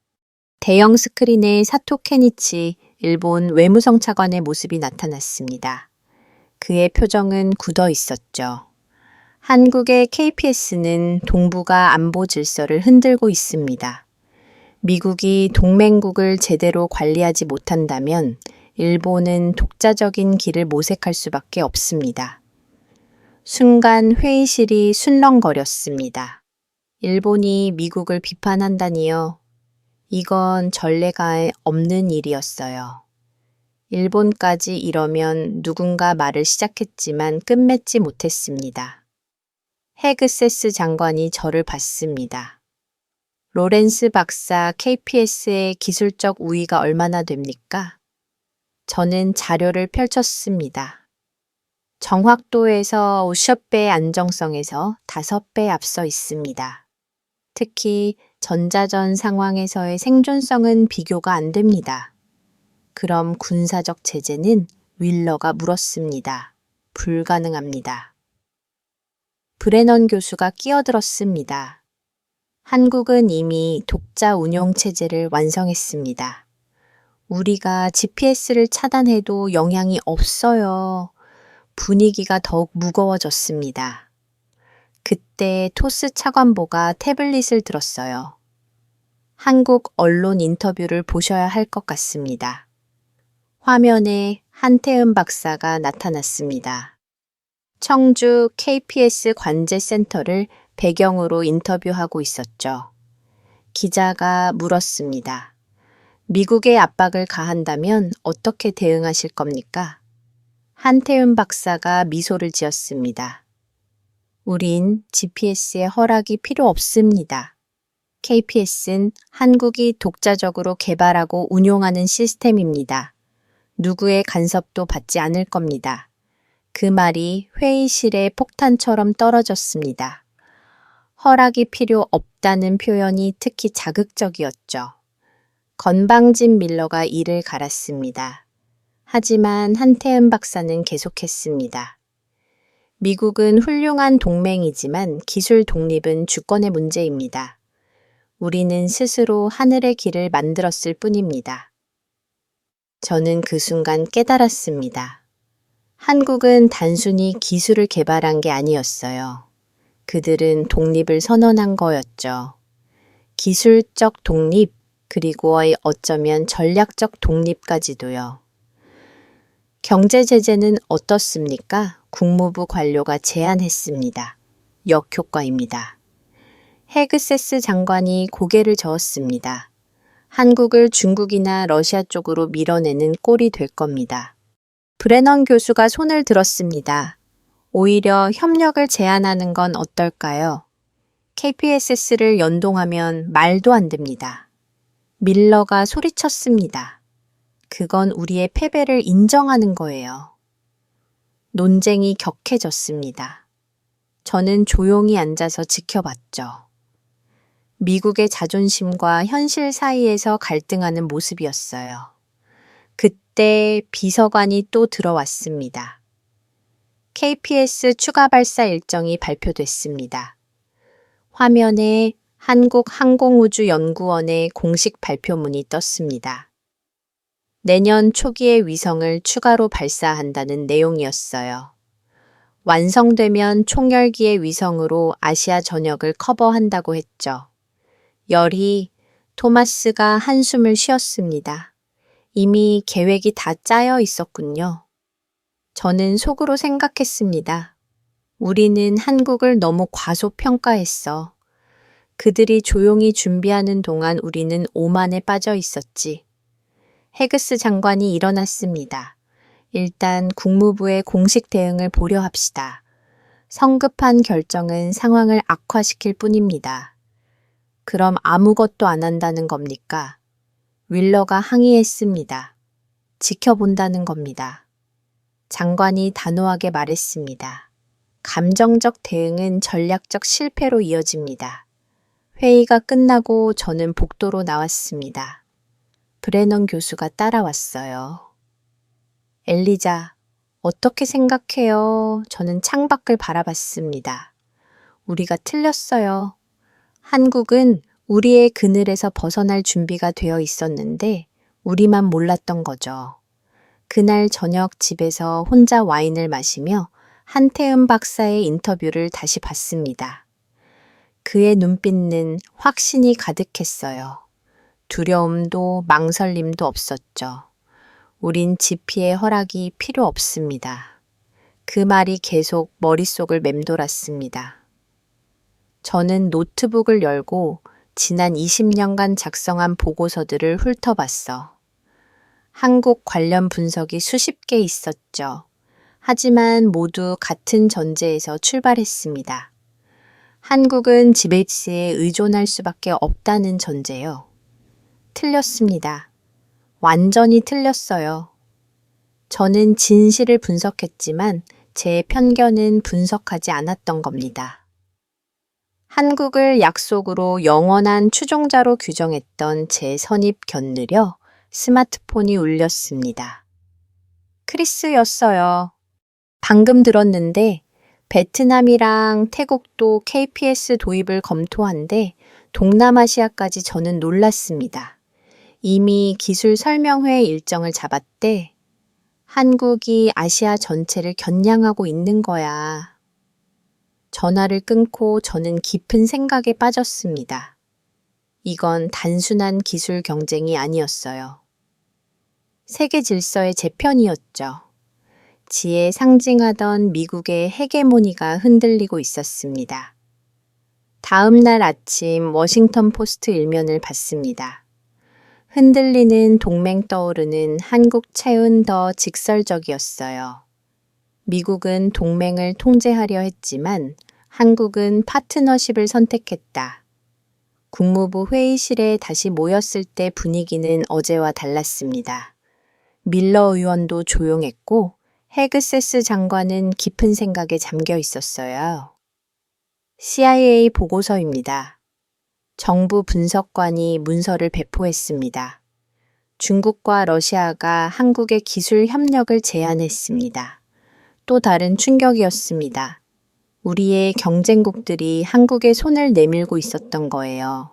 대형 스크린에 사토 케니치 일본 외무성 차관의 모습이 나타났습니다. 그의 표정은 굳어 있었죠. 한국의 KPS는 동북아 안보 질서를 흔들고 있습니다. 미국이 동맹국을 제대로 관리하지 못한다면 일본은 독자적인 길을 모색할 수밖에 없습니다. 순간 회의실이 술렁거렸습니다. 일본이 미국을 비판한다니요. 이건 전례가 없는 일이었어요. 일본까지 이러면 누군가 말을 시작했지만 끝맺지 못했습니다. 헤그세스 장관이 저를 봤습니다. 로렌스 박사 KPS의 기술적 우위가 얼마나 됩니까? 저는 자료를 펼쳤습니다. 정확도에서 5배 안정성에서 5배 앞서 있습니다. 특히 전자전 상황에서의 생존성은 비교가 안 됩니다. 그럼 군사적 제재는 윌러가 물었습니다. 불가능합니다. 브레넌 교수가 끼어들었습니다. 한국은 이미 독자 운용 체제를 완성했습니다. 우리가 GPS를 차단해도 영향이 없어요. 분위기가 더욱 무거워졌습니다. 그때 토스 차관보가 태블릿을 들었어요. 한국 언론 인터뷰를 보셔야 할 것 같습니다. 화면에 한태은 박사가 나타났습니다. 청주 KPS 관제센터를 배경으로 인터뷰하고 있었죠. 기자가 물었습니다. 미국의 압박을 가한다면 어떻게 대응하실 겁니까? 한태은 박사가 미소를 지었습니다. 우린 GPS의 허락이 필요 없습니다. KPS는 한국이 독자적으로 개발하고 운용하는 시스템입니다. 누구의 간섭도 받지 않을 겁니다. 그 말이 회의실의 폭탄처럼 떨어졌습니다. 허락이 필요 없다는 표현이 특히 자극적이었죠. 건방진 밀러가 이를 갈았습니다. 하지만 한태은 박사는 계속했습니다. 미국은 훌륭한 동맹이지만 기술 독립은 주권의 문제입니다. 우리는 스스로 하늘의 길을 만들었을 뿐입니다. 저는 그 순간 깨달았습니다. 한국은 단순히 기술을 개발한 게 아니었어요. 그들은 독립을 선언한 거였죠. 기술적 독립, 그리고 어쩌면 전략적 독립까지도요. 경제 제재는 어떻습니까? 국무부 관료가 제안했습니다. 역효과입니다. 헤그세스 장관이 고개를 저었습니다. 한국을 중국이나 러시아 쪽으로 밀어내는 꼴이 될 겁니다. 브레넌 교수가 손을 들었습니다. 오히려 협력을 제안하는 건 어떨까요? KPSS를 연동하면 말도 안 됩니다. 밀러가 소리쳤습니다. 그건 우리의 패배를 인정하는 거예요. 논쟁이 격해졌습니다. 저는 조용히 앉아서 지켜봤죠. 미국의 자존심과 현실 사이에서 갈등하는 모습이었어요. 그때 비서관이 또 들어왔습니다. KPS 추가 발사 일정이 발표됐습니다. 화면에 한국항공우주연구원의 공식 발표문이 떴습니다. 내년 초기에 위성을 추가로 발사한다는 내용이었어요. 완성되면 총열기의 위성으로 아시아 전역을 커버한다고 했죠. 열이 토마스가 한숨을 쉬었습니다. 이미 계획이 다 짜여 있었군요. 저는 속으로 생각했습니다. 우리는 한국을 너무 과소평가했어. 그들이 조용히 준비하는 동안 우리는 오만에 빠져 있었지. 헤그스 장관이 일어났습니다. 일단 국무부의 공식 대응을 보려 합시다. 성급한 결정은 상황을 악화시킬 뿐입니다. 그럼 아무것도 안 한다는 겁니까? 윌러가 항의했습니다. 지켜본다는 겁니다. 장관이 단호하게 말했습니다. 감정적 대응은 전략적 실패로 이어집니다. 회의가 끝나고 저는 복도로 나왔습니다. 브레넌 교수가 따라왔어요. 엘리자, 어떻게 생각해요? 저는 창밖을 바라봤습니다. 우리가 틀렸어요. 한국은 우리의 그늘에서 벗어날 준비가 되어 있었는데 우리만 몰랐던 거죠. 그날 저녁 집에서 혼자 와인을 마시며 한태음 박사의 인터뷰를 다시 봤습니다. 그의 눈빛은 확신이 가득했어요. 두려움도 망설임도 없었죠. 우린 지피의 허락이 필요 없습니다. 그 말이 계속 머릿속을 맴돌았습니다. 저는 노트북을 열고 지난 20년간 작성한 보고서들을 훑어봤어. 한국 관련 분석이 수십 개 있었죠. 하지만 모두 같은 전제에서 출발했습니다. 한국은 지베이스에 의존할 수밖에 없다는 전제요. 틀렸습니다. 완전히 틀렸어요. 저는 진실을 분석했지만 제 편견은 분석하지 않았던 겁니다. 한국을 약속으로 영원한 추종자로 규정했던 제 선입 견느려 스마트폰이 울렸습니다. 크리스였어요. 방금 들었는데 베트남이랑 태국도 KPS 도입을 검토한데 동남아시아까지 저는 놀랐습니다. 이미 기술 설명회 일정을 잡았대. 한국이 아시아 전체를 겨냥하고 있는 거야. 전화를 끊고 저는 깊은 생각에 빠졌습니다. 이건 단순한 기술 경쟁이 아니었어요. 세계 질서의 재편이었죠. 지에 상징하던 미국의 헤게모니가 흔들리고 있었습니다. 다음 날 아침 워싱턴 포스트 일면을 봤습니다. 흔들리는 동맹 떠오르는 한국 체은 더 직설적이었어요. 미국은 동맹을 통제하려 했지만 한국은 파트너십을 선택했다. 국무부 회의실에 다시 모였을 때 분위기는 어제와 달랐습니다. 밀러 의원도 조용했고 헤그세스 장관은 깊은 생각에 잠겨 있었어요. CIA 보고서입니다. 정부 분석관이 문서를 배포했습니다. 중국과 러시아가 한국의 기술 협력을 제안했습니다. 또 다른 충격이었습니다. 우리의 경쟁국들이 한국에 손을 내밀고 있었던 거예요.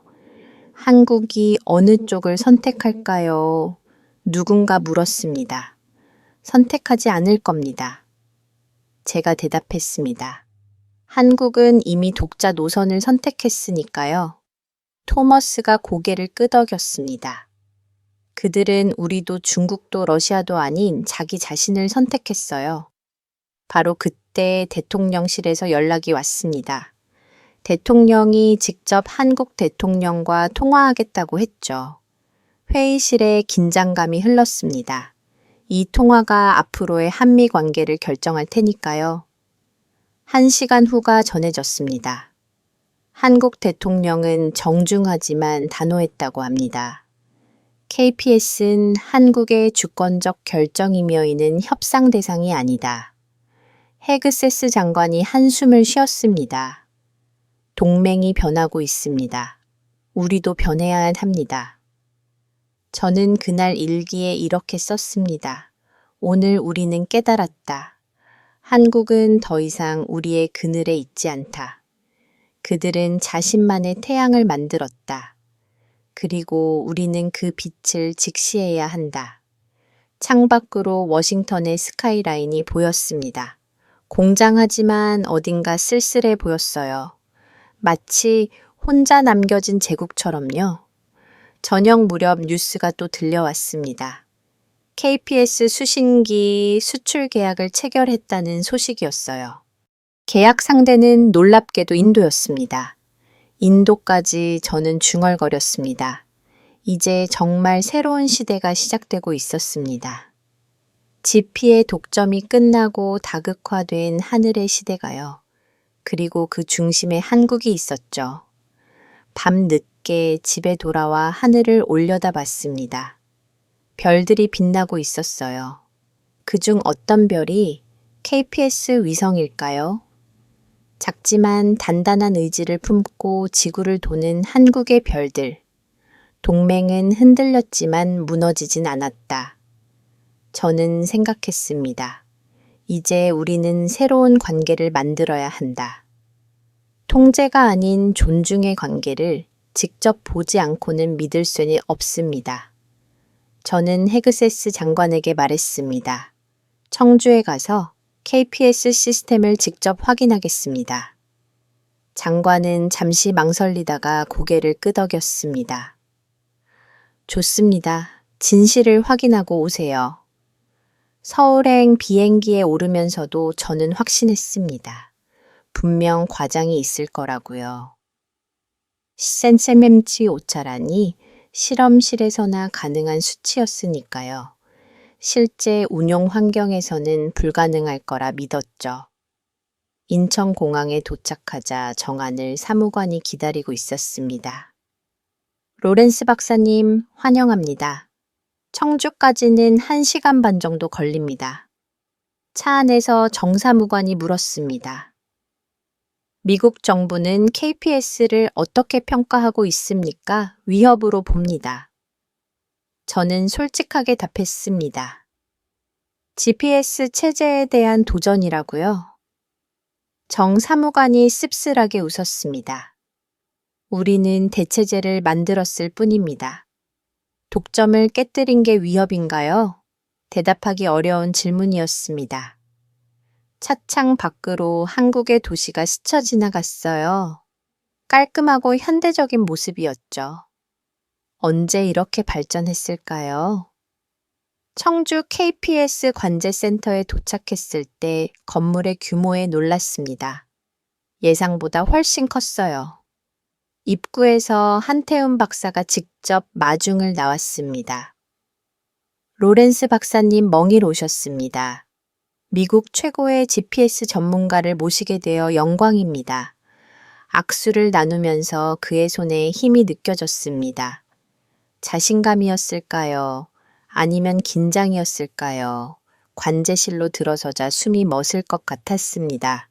한국이 어느 쪽을 선택할까요? 누군가 물었습니다. 선택하지 않을 겁니다. 제가 대답했습니다. 한국은 이미 독자 노선을 선택했으니까요. 토머스가 고개를 끄덕였습니다. 그들은 우리도 중국도 러시아도 아닌 자기 자신을 선택했어요. 바로 그때 대통령실에서 연락이 왔습니다. 대통령이 직접 한국 대통령과 통화하겠다고 했죠. 회의실에 긴장감이 흘렀습니다. 이 통화가 앞으로의 한미 관계를 결정할 테니까요. 1시간 후가 전해졌습니다. 한국 대통령은 정중하지만 단호했다고 합니다. KPS는 한국의 주권적 결정이며이는 협상 대상이 아니다. 헤그세스 장관이 한숨을 쉬었습니다. 동맹이 변하고 있습니다. 우리도 변해야 합니다. 저는 그날 일기에 이렇게 썼습니다. 오늘 우리는 깨달았다. 한국은 더 이상 우리의 그늘에 있지 않다. 그들은 자신만의 태양을 만들었다. 그리고 우리는 그 빛을 직시해야 한다. 창밖으로 워싱턴의 스카이라인이 보였습니다. 공장하지만 어딘가 쓸쓸해 보였어요. 마치 혼자 남겨진 제국처럼요. 저녁 무렵 뉴스가 또 들려왔습니다. KPS 수신기 수출 계약을 체결했다는 소식이었어요. 계약 상대는 놀랍게도 인도였습니다. 인도까지 저는 중얼거렸습니다. 이제 정말 새로운 시대가 시작되고 있었습니다. 지피의 독점이 끝나고 다극화된 하늘의 시대가요. 그리고 그 중심에 한국이 있었죠. 밤 늦게 집에 돌아와 하늘을 올려다봤습니다. 별들이 빛나고 있었어요. 그중 어떤 별이 KPS 위성일까요? 작지만 단단한 의지를 품고 지구를 도는 한국의 별들. 동맹은 흔들렸지만 무너지진 않았다. 저는 생각했습니다. 이제 우리는 새로운 관계를 만들어야 한다. 통제가 아닌 존중의 관계를 직접 보지 않고는 믿을 수는 없습니다. 저는 헤그세스 장관에게 말했습니다. 청주에 가서 KPS 시스템을 직접 확인하겠습니다. 장관은 잠시 망설이다가 고개를 끄덕였습니다. 좋습니다. 진실을 확인하고 오세요. 서울행 비행기에 오르면서도 저는 확신했습니다. 분명 과장이 있을 거라고요. 센세멤치 오차라니 실험실에서나 가능한 수치였으니까요. 실제 운용 환경에서는 불가능할 거라 믿었죠. 인천공항에 도착하자 정안을 사무관이 기다리고 있었습니다. 로렌스 박사님, 환영합니다. 청주까지는 1시간 반 정도 걸립니다. 차 안에서 정사무관이 물었습니다. 미국 정부는 KPS를 어떻게 평가하고 있습니까? 위협으로 봅니다. 저는 솔직하게 답했습니다. GPS 체제에 대한 도전이라고요? 정 사무관이 씁쓸하게 웃었습니다. 우리는 대체제를 만들었을 뿐입니다. 독점을 깨뜨린 게 위협인가요? 대답하기 어려운 질문이었습니다. 차창 밖으로 한국의 도시가 스쳐 지나갔어요. 깔끔하고 현대적인 모습이었죠. 언제 이렇게 발전했을까요? 청주 KPS 관제센터에 도착했을 때 건물의 규모에 놀랐습니다. 예상보다 훨씬 컸어요. 입구에서 한태훈 박사가 직접 마중을 나왔습니다. 로렌스 박사님 멍이로 오셨습니다. 미국 최고의 GPS 전문가를 모시게 되어 영광입니다. 악수를 나누면서 그의 손에 힘이 느껴졌습니다. 자신감이었을까요? 아니면 긴장이었을까요? 관제실로 들어서자 숨이 멎을 것 같았습니다.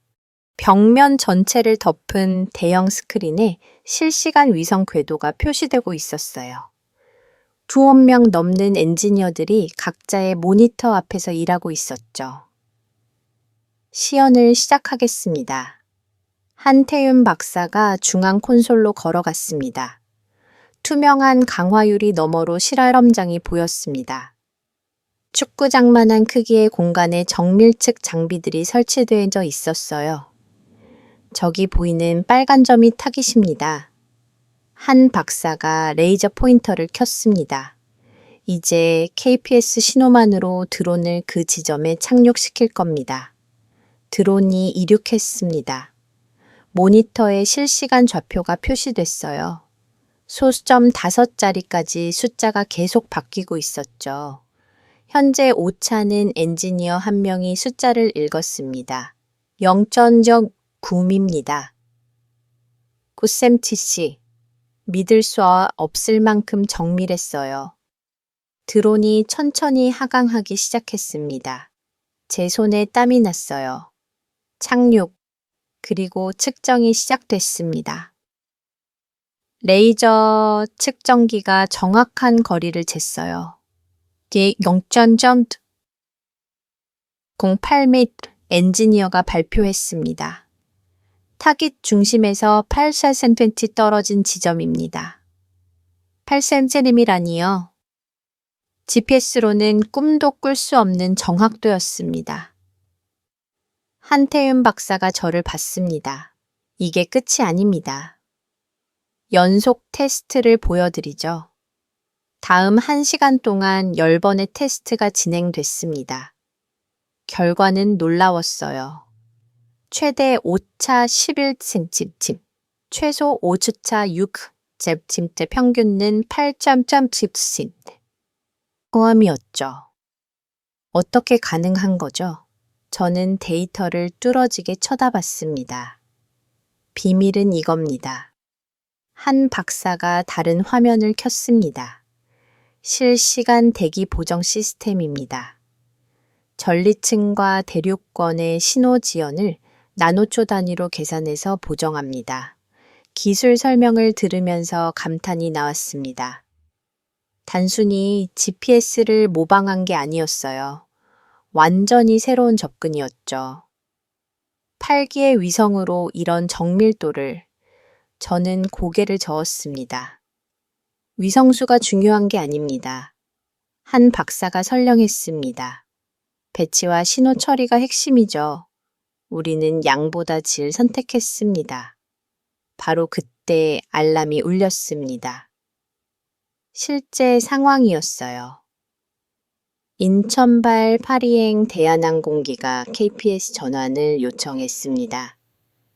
벽면 전체를 덮은 대형 스크린에 실시간 위성 궤도가 표시되고 있었어요. 2억 명 넘는 엔지니어들이 각자의 모니터 앞에서 일하고 있었죠. 시연을 시작하겠습니다. 한태윤 박사가 중앙 콘솔로 걸어갔습니다. 투명한 강화유리 너머로 실험장이 보였습니다. 축구장만한 크기의 공간에 정밀측 장비들이 설치되어 있었어요. 저기 보이는 빨간 점이 타깃입니다. 한 박사가 레이저 포인터를 켰습니다. 이제 KPS 신호만으로 드론을 그 지점에 착륙시킬 겁니다. 드론이 이륙했습니다. 모니터에 실시간 좌표가 표시됐어요. 소수점 5자리까지 숫자가 계속 바뀌고 있었죠. 현재 오차는 엔지니어 한 명이 숫자를 읽었습니다. 0.9입니다. 구셈티씨, 믿을 수 없을 만큼 정밀했어요. 드론이 천천히 하강하기 시작했습니다. 제 손에 땀이 났어요. 착륙, 그리고 측정이 시작됐습니다. 레이저 측정기가 정확한 거리를 쟀어요. 0.08m 엔지니어가 발표했습니다. 타깃 중심에서 8cm 떨어진 지점입니다. 8cm이라니요. GPS로는 꿈도 꿀 수 없는 정확도였습니다. 한태윤 박사가 저를 봤습니다. 이게 끝이 아닙니다. 연속 테스트를 보여드리죠. 다음 1시간 동안 10번의 테스트가 진행됐습니다. 결과는 놀라웠어요. 최대 오차 11cm, 최소 오차차 6cm, 평균은 8.10cm. 포함이었죠. 어떻게 가능한 거죠? 저는 데이터를 뚫어지게 쳐다봤습니다. 비밀은 이겁니다. 한 박사가 다른 화면을 켰습니다. 실시간 대기 보정 시스템입니다. 전리층과 대륙권의 신호 지연을 나노초 단위로 계산해서 보정합니다. 기술 설명을 들으면서 감탄이 나왔습니다. 단순히 GPS를 모방한 게 아니었어요. 완전히 새로운 접근이었죠. 8기의 위성으로 이런 정밀도를, 저는 고개를 저었습니다. 위성수가 중요한 게 아닙니다. 한 박사가 설명했습니다. 배치와 신호 처리가 핵심이죠. 우리는 양보다 질 선택했습니다. 바로 그때 알람이 울렸습니다. 실제 상황이었어요. 인천발 파리행 대한항공기가 KPS 전환을 요청했습니다.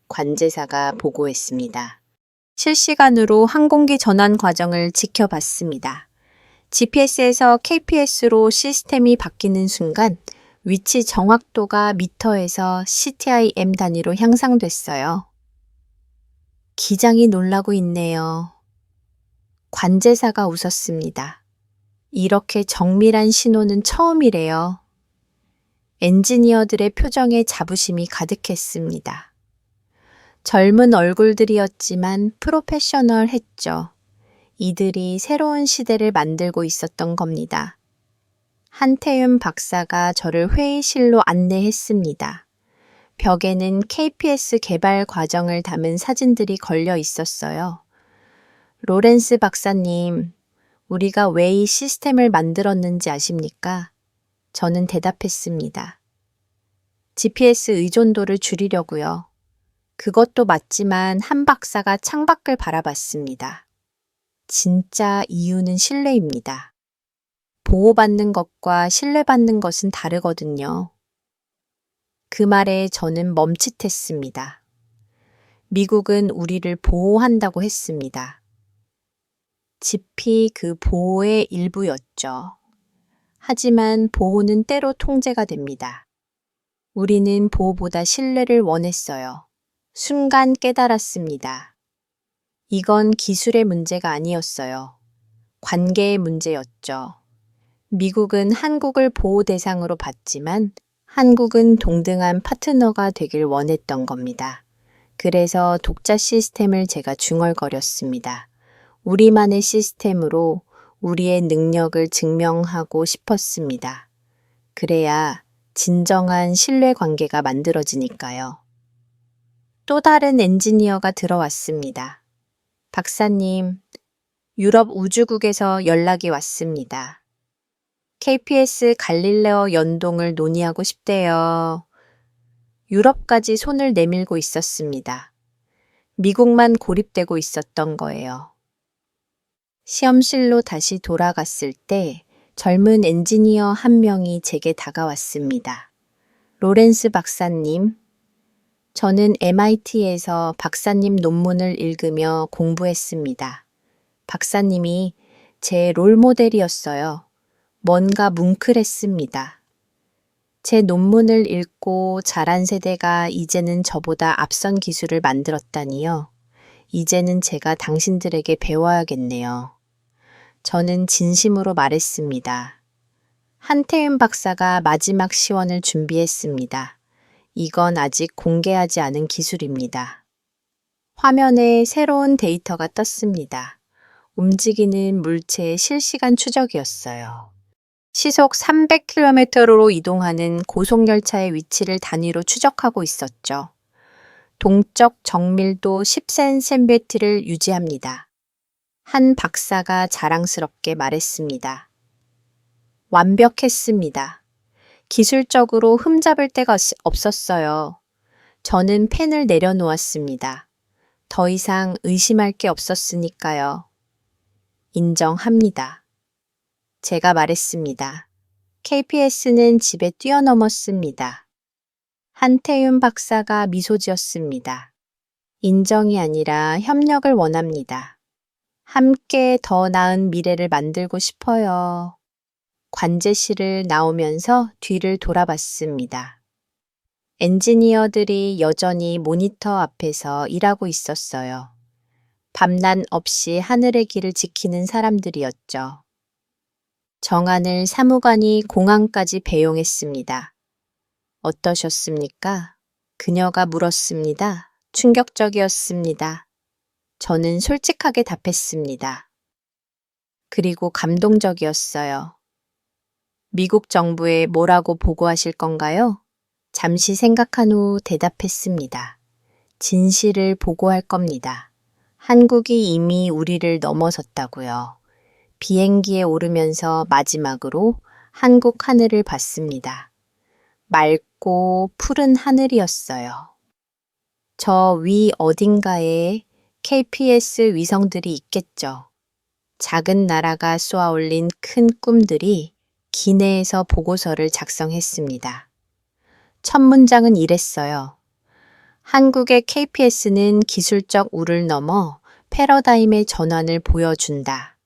관제사가 보고했습니다. 실시간으로 항공기 전환 과정을 지켜봤습니다. GPS에서 KPS로 시스템이 바뀌는 순간 위치 정확도가 미터에서 CTIM 단위로 향상됐어요. 기장이 놀라고 있네요. 관제사가 웃었습니다. 이렇게 정밀한 신호는 처음이래요. 엔지니어들의 표정에 자부심이 가득했습니다. 젊은 얼굴들이었지만 프로페셔널했죠. 이들이 새로운 시대를 만들고 있었던 겁니다. 한태윤 박사가 저를 회의실로 안내했습니다. 벽에는 KPS 개발 과정을 담은 사진들이 걸려 있었어요. 로렌스 박사님, 우리가 왜 이 시스템을 만들었는지 아십니까? 저는 대답했습니다. GPS 의존도를 줄이려고요. 그것도 맞지만 한 박사가 창밖을 바라봤습니다. 진짜 이유는 신뢰입니다. 보호받는 것과 신뢰받는 것은 다르거든요. 그 말에 저는 멈칫했습니다. 미국은 우리를 보호한다고 했습니다. 짚이 그 보호의 일부였죠. 하지만 보호는 때로 통제가 됩니다. 우리는 보호보다 신뢰를 원했어요. 순간 깨달았습니다. 이건 기술의 문제가 아니었어요. 관계의 문제였죠. 미국은 한국을 보호 대상으로 봤지만 한국은 동등한 파트너가 되길 원했던 겁니다. 그래서 독자 시스템을 제가 중얼거렸습니다. 우리만의 시스템으로 우리의 능력을 증명하고 싶었습니다. 그래야 진정한 신뢰 관계가 만들어지니까요. 또 다른 엔지니어가 들어왔습니다. 박사님, 유럽 우주국에서 연락이 왔습니다. KPS 갈릴레오 연동을 논의하고 싶대요. 유럽까지 손을 내밀고 있었습니다. 미국만 고립되고 있었던 거예요. 시험실로 다시 돌아갔을 때 젊은 엔지니어 한 명이 제게 다가왔습니다. 로렌스 박사님, 저는 MIT에서 박사님 논문을 읽으며 공부했습니다. 박사님이 제 롤모델이었어요. 뭔가 뭉클했습니다. 제 논문을 읽고 자란 세대가 이제는 저보다 앞선 기술을 만들었다니요. 이제는 제가 당신들에게 배워야겠네요. 저는 진심으로 말했습니다. 한태윤 박사가 마지막 시원을 준비했습니다. 이건 아직 공개하지 않은 기술입니다. 화면에 새로운 데이터가 떴습니다. 움직이는 물체의 실시간 추적이었어요. 시속 300km로 이동하는 고속열차의 위치를 단위로 추적하고 있었죠. 동적 정밀도 10cm를 유지합니다. 한 박사가 자랑스럽게 말했습니다. 완벽했습니다. 기술적으로 흠잡을 데가 없었어요. 저는 펜을 내려놓았습니다. 더 이상 의심할 게 없었으니까요. 인정합니다. 제가 말했습니다. KPS는 집에 뛰어넘었습니다. 한태윤 박사가 미소 지었습니다. 인정이 아니라 협력을 원합니다. 함께 더 나은 미래를 만들고 싶어요. 관제실을 나오면서 뒤를 돌아봤습니다. 엔지니어들이 여전히 모니터 앞에서 일하고 있었어요. 밤낮 없이 하늘의 길을 지키는 사람들이었죠. 정하늘 사무관이 공항까지 배용했습니다. 어떠셨습니까? 그녀가 물었습니다. 충격적이었습니다. 저는 솔직하게 답했습니다. 그리고 감동적이었어요. 미국 정부에 뭐라고 보고하실 건가요? 잠시 생각한 후 대답했습니다. 진실을 보고할 겁니다. 한국이 이미 우리를 넘어섰다고요. 비행기에 오르면서 마지막으로 한국 하늘을 봤습니다. 맑고 푸른 하늘이었어요. 저 위 어딘가에 KPS 위성들이 있겠죠. 작은 나라가 쏘아올린 큰 꿈들이 기내에서 보고서를 작성했습니다. 첫 문장은 이랬어요. 한국의 KPS는 기술적 우를 넘어 패러다임의 전환을 보여준다.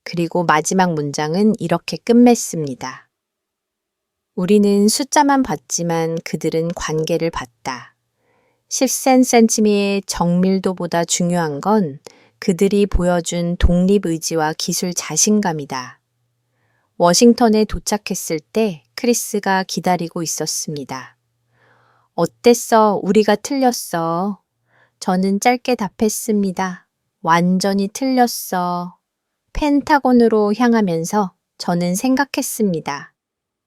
그리고 마지막 문장은 이렇게 끝맺습니다. 우리는 숫자만 봤지만 그들은 관계를 봤다. 10cm의 정밀도보다 중요한 건 그들이 보여준 독립의지와 기술 자신감이다. 워싱턴에 도착했을 때 크리스가 기다리고 있었습니다. 어땠어? 우리가 틀렸어. 저는 짧게 답했습니다. 완전히 틀렸어. 펜타곤으로 향하면서 저는 생각했습니다.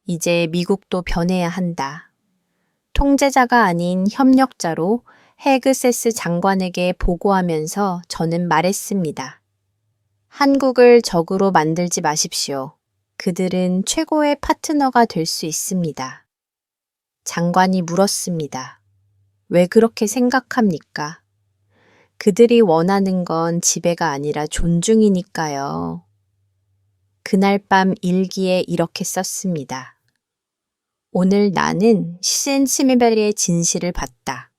이제 미국도 변해야 한다. 통제자가 아닌 협력자로 헤그세스 장관에게 보고하면서 저는 말했습니다. 한국을 적으로 만들지 마십시오. 그들은 최고의 파트너가 될 수 있습니다. 장관이 물었습니다. 왜 그렇게 생각합니까? 그들이 원하는 건 지배가 아니라 존중이니까요. 그날 밤 일기에 이렇게 썼습니다. 오늘 나는 시젠치메베리의 진실을 봤다.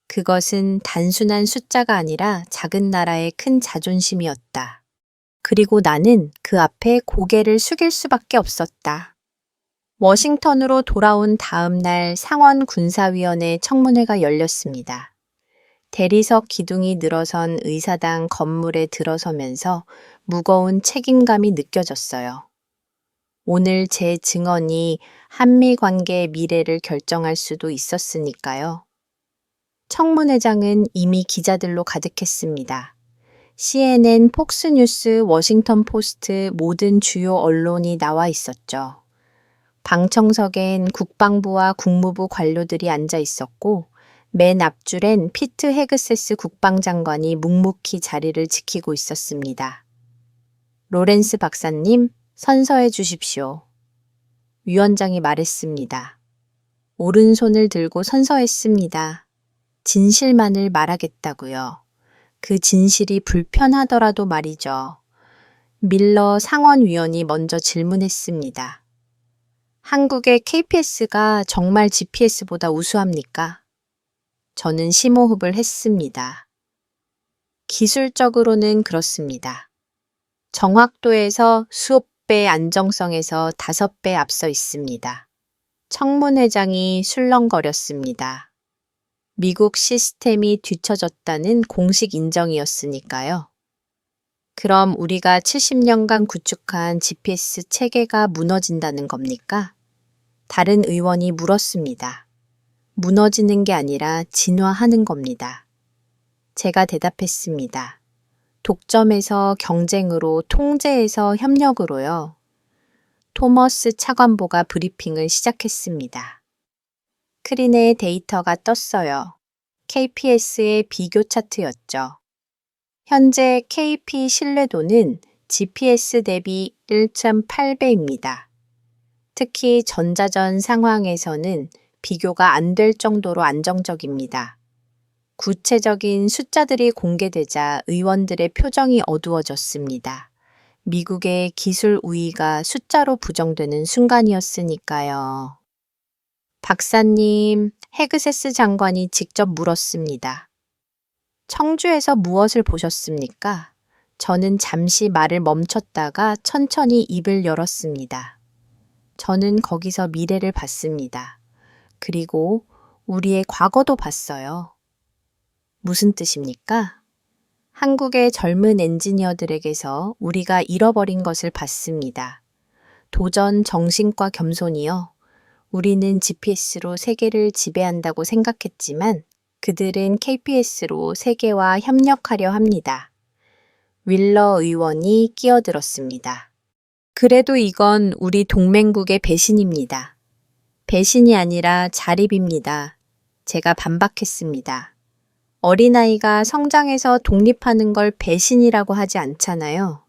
그것은 단순한 숫자가 아니라 작은 나라의 큰 자존심이었다. 그리고 나는 그 앞에 고개를 숙일 수밖에 없었다. 워싱턴으로 돌아온 다음 날 상원 군사위원회 청문회가 열렸습니다. 대리석 기둥이 늘어선 의사당 건물에 들어서면서 무거운 책임감이 느껴졌어요. 오늘 제 증언이 한미 관계의 미래를 결정할 수도 있었으니까요. 청문회장은 이미 기자들로 가득했습니다. CNN, 폭스뉴스, 워싱턴 포스트 모든 주요 언론이 나와 있었죠. 방청석엔 국방부와 국무부 관료들이 앉아 있었고 맨 앞줄엔 피트 헤그세스 국방장관이 묵묵히 자리를 지키고 있었습니다. 로렌스 박사님, 선서해 주십시오. 위원장이 말했습니다. 오른손을 들고 선서했습니다. 진실만을 말하겠다고요. 그 진실이 불편하더라도 말이죠. 밀러 상원위원이 먼저 질문했습니다. 한국의 KPS가 정말 GPS보다 우수합니까? 저는 심호흡을 했습니다. 기술적으로는 그렇습니다. 정확도에서 수업 배, 안정성에서 5배 앞서 있습니다. 청문회장이 술렁거렸습니다. 미국 시스템이 뒤처졌다는 공식 인정이었으니까요. 그럼 우리가 70년간 구축한 GPS 체계가 무너진다는 겁니까? 다른 의원이 물었습니다. 무너지는 게 아니라 진화하는 겁니다. 제가 대답했습니다. 독점에서 경쟁으로, 통제에서 협력으로요. 토머스 차관보가 브리핑을 시작했습니다. 크린의 데이터가 떴어요. KPS의 비교 차트였죠. 현재 KP 신뢰도는 GPS 대비 1.8배입니다. 특히 전자전 상황에서는 비교가 안 될 정도로 안정적입니다. 구체적인 숫자들이 공개되자 의원들의 표정이 어두워졌습니다. 미국의 기술 우위가 숫자로 부정되는 순간이었으니까요. 박사님, 헤그세스 장관이 직접 물었습니다. 청주에서 무엇을 보셨습니까? 저는 잠시 말을 멈췄다가 천천히 입을 열었습니다. 저는 거기서 미래를 봤습니다. 그리고 우리의 과거도 봤어요. 무슨 뜻입니까? 한국의 젊은 엔지니어들에게서 우리가 잃어버린 것을 봤습니다. 도전, 정신과 겸손이요. 우리는 GPS로 세계를 지배한다고 생각했지만 그들은 KPS로 세계와 협력하려 합니다. 윌러 의원이 끼어들었습니다. 그래도 이건 우리 동맹국의 배신입니다. 배신이 아니라 자립입니다. 제가 반박했습니다. 어린아이가 성장해서 독립하는 걸 배신이라고 하지 않잖아요.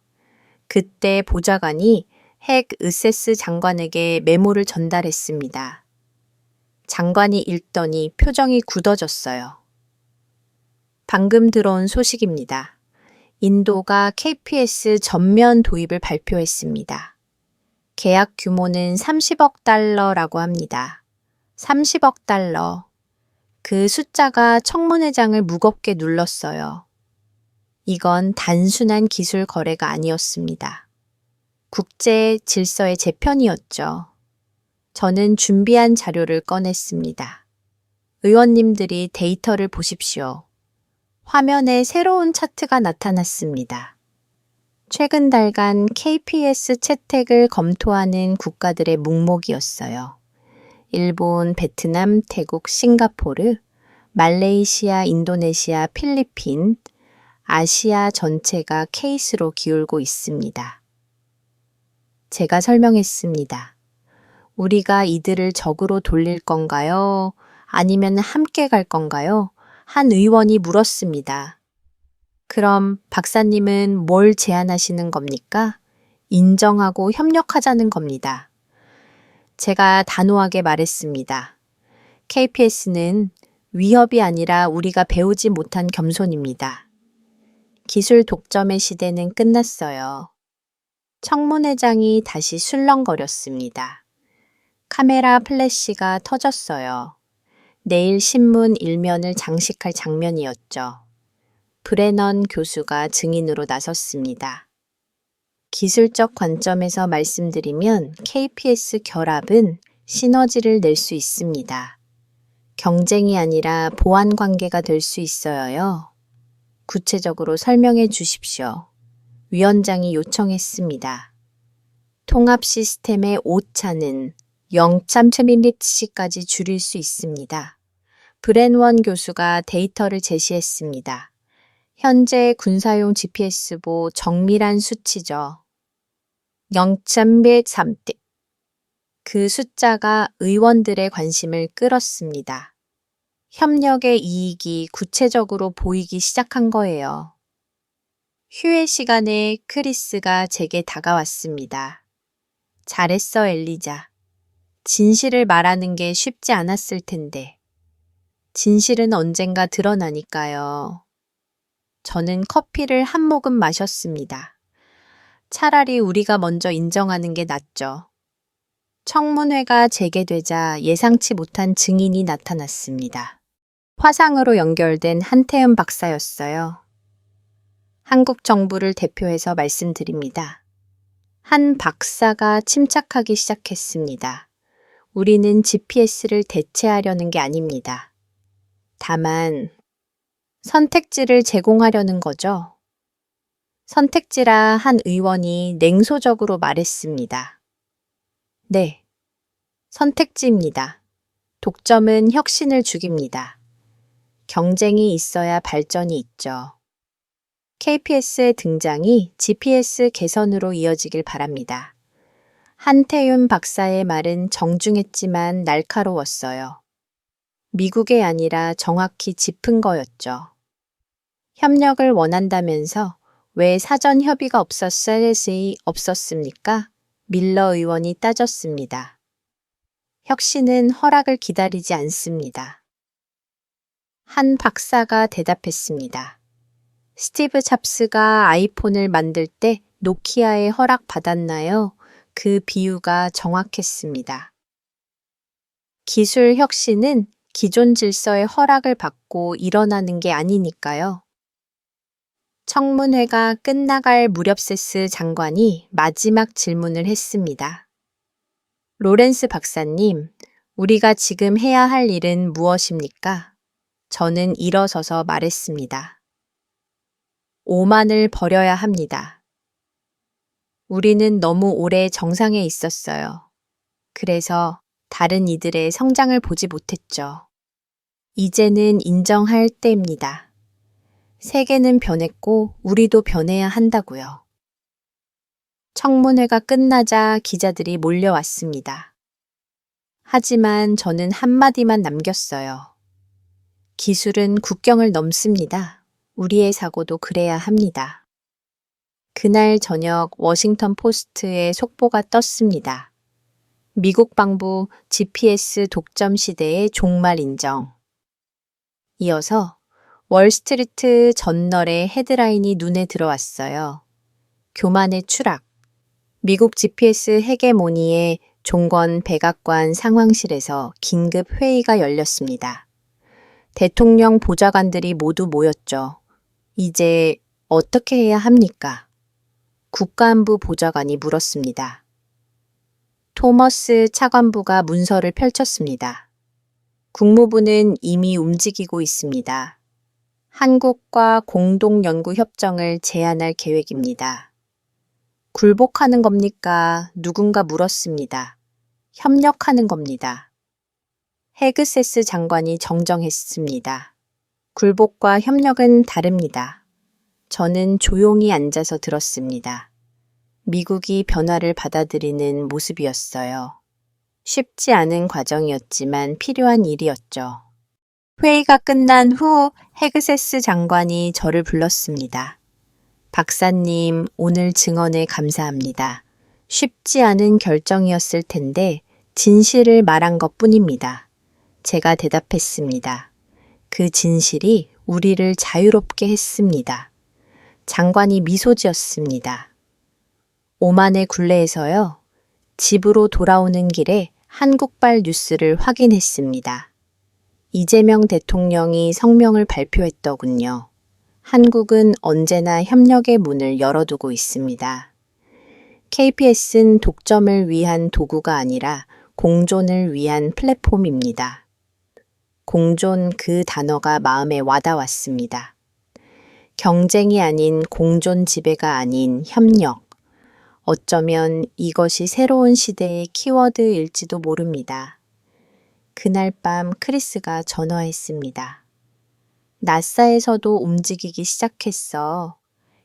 그때 보좌관이 핵 으세스 장관에게 메모를 전달했습니다. 장관이 읽더니 표정이 굳어졌어요. 방금 들어온 소식입니다. 인도가 KPS 전면 도입을 발표했습니다. 계약 규모는 30억 달러라고 합니다. 30억 달러. 그 숫자가 청문회장을 무겁게 눌렀어요. 이건 단순한 기술 거래가 아니었습니다. 국제 질서의 재편이었죠. 저는 준비한 자료를 꺼냈습니다. 의원님들이 데이터를 보십시오. 화면에 새로운 차트가 나타났습니다. 최근 달간 KPS 채택을 검토하는 국가들의 목록이었어요. 일본, 베트남, 태국, 싱가포르, 말레이시아, 인도네시아, 필리핀, 아시아 전체가 케이스로 기울고 있습니다. 제가 설명했습니다. 우리가 이들을 적으로 돌릴 건가요? 아니면 함께 갈 건가요? 한 의원이 물었습니다. 그럼 박사님은 뭘 제안하시는 겁니까? 인정하고 협력하자는 겁니다. 제가 단호하게 말했습니다. KPS는 위협이 아니라 우리가 배우지 못한 겸손입니다. 기술 독점의 시대는 끝났어요. 청문회장이 다시 술렁거렸습니다. 카메라 플래시가 터졌어요. 내일 신문 일면을 장식할 장면이었죠. 브레넌 교수가 증인으로 나섰습니다. 기술적 관점에서 말씀드리면 KPS 결합은 시너지를 낼 수 있습니다. 경쟁이 아니라 보완 관계가 될 수 있어요. 구체적으로 설명해 주십시오. 위원장이 요청했습니다. 통합 시스템의 오차는 0.7mm까지 줄일 수 있습니다. 브랜원 교수가 데이터를 제시했습니다. 현재 군사용 GPS보 정밀한 수치죠. 0.13대. 그 숫자가 의원들의 관심을 끌었습니다. 협력의 이익이 구체적으로 보이기 시작한 거예요. 휴회 시간에 크리스가 제게 다가왔습니다. 잘했어, 엘리자. 진실을 말하는 게 쉽지 않았을 텐데. 진실은 언젠가 드러나니까요. 저는 커피를 한 모금 마셨습니다. 차라리 우리가 먼저 인정하는 게 낫죠. 청문회가 재개되자 예상치 못한 증인이 나타났습니다. 화상으로 연결된 한태현 박사였어요. 한국 정부를 대표해서 말씀드립니다. 한 박사가 침착하기 시작했습니다. 우리는 GPS를 대체하려는 게 아닙니다. 다만 선택지를 제공하려는 거죠. 선택지라 한 의원이 냉소적으로 말했습니다. 네, 선택지입니다. 독점은 혁신을 죽입니다. 경쟁이 있어야 발전이 있죠. KPS의 등장이 GPS 개선으로 이어지길 바랍니다. 한태윤 박사의 말은 정중했지만 날카로웠어요. 미국이 아니라 정확히 짚은 거였죠. 협력을 원한다면서 왜 사전 협의가 없었습니까? 밀러 의원이 따졌습니다. 혁신은 허락을 기다리지 않습니다. 한 박사가 대답했습니다. 스티브 잡스가 아이폰을 만들 때 노키아에 허락 받았나요? 그 비유가 정확했습니다. 기술 혁신은 기존 질서의 허락을 받고 일어나는 게 아니니까요. 청문회가 끝나갈 무렵 세스 장관이 마지막 질문을 했습니다. 로렌스 박사님, 우리가 지금 해야 할 일은 무엇입니까? 저는 일어서서 말했습니다. 오만을 버려야 합니다. 우리는 너무 오래 정상에 있었어요. 그래서 다른 이들의 성장을 보지 못했죠. 이제는 인정할 때입니다. 세계는 변했고 우리도 변해야 한다고요. 청문회가 끝나자 기자들이 몰려왔습니다. 하지만 저는 한마디만 남겼어요. 기술은 국경을 넘습니다. 우리의 사고도 그래야 합니다. 그날 저녁 워싱턴 포스트에 속보가 떴습니다. 미국 방부 GPS 독점 시대의 종말 인정. 이어서 월스트리트 저널의 헤드라인이 눈에 들어왔어요. 교만의 추락. 미국 GPS 헤게모니의 종건 백악관 상황실에서 긴급 회의가 열렸습니다. 대통령 보좌관들이 모두 모였죠. 이제 어떻게 해야 합니까? 국가안보 보좌관이 물었습니다. 토머스 차관부가 문서를 펼쳤습니다. 국무부는 이미 움직이고 있습니다. 한국과 공동연구협정을 제안할 계획입니다. 굴복하는 겁니까? 누군가 물었습니다. 협력하는 겁니다. 헤그세스 장관이 정정했습니다. 굴복과 협력은 다릅니다. 저는 조용히 앉아서 들었습니다. 미국이 변화를 받아들이는 모습이었어요. 쉽지 않은 과정이었지만 필요한 일이었죠. 회의가 끝난 후 헤그세스 장관이 저를 불렀습니다. 박사님, 오늘 증언에 감사합니다. 쉽지 않은 결정이었을 텐데 진실을 말한 것뿐입니다. 제가 대답했습니다. 그 진실이 우리를 자유롭게 했습니다. 장관이 미소 지었습니다. 오만의 굴레에서요. 집으로 돌아오는 길에 한국발 뉴스를 확인했습니다. 이재명 대통령이 성명을 발표했더군요. 한국은 언제나 협력의 문을 열어두고 있습니다. KPS는 독점을 위한 도구가 아니라 공존을 위한 플랫폼입니다. 공존 그 단어가 마음에 와닿았습니다. 경쟁이 아닌 공존 지배가 아닌 협력. 어쩌면 이것이 새로운 시대의 키워드일지도 모릅니다. 그날 밤 크리스가 전화했습니다. 나사에서도 움직이기 시작했어.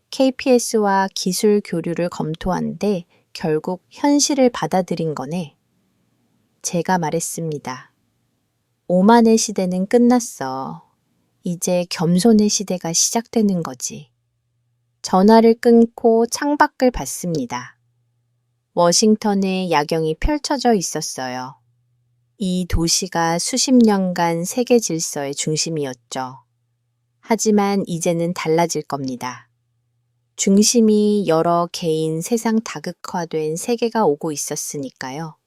KPS와 기술 교류를 검토한데 결국 현실을 받아들인 거네. 제가 말했습니다. 오만의 시대는 끝났어. 이제 겸손의 시대가 시작되는 거지. 전화를 끊고 창밖을 봤습니다. 워싱턴에 야경이 펼쳐져 있었어요. 이 도시가 수십 년간 세계 질서의 중심이었죠. 하지만 이제는 달라질 겁니다. 중심이 여러 개인 세상 다극화된 세계가 오고 있었으니까요.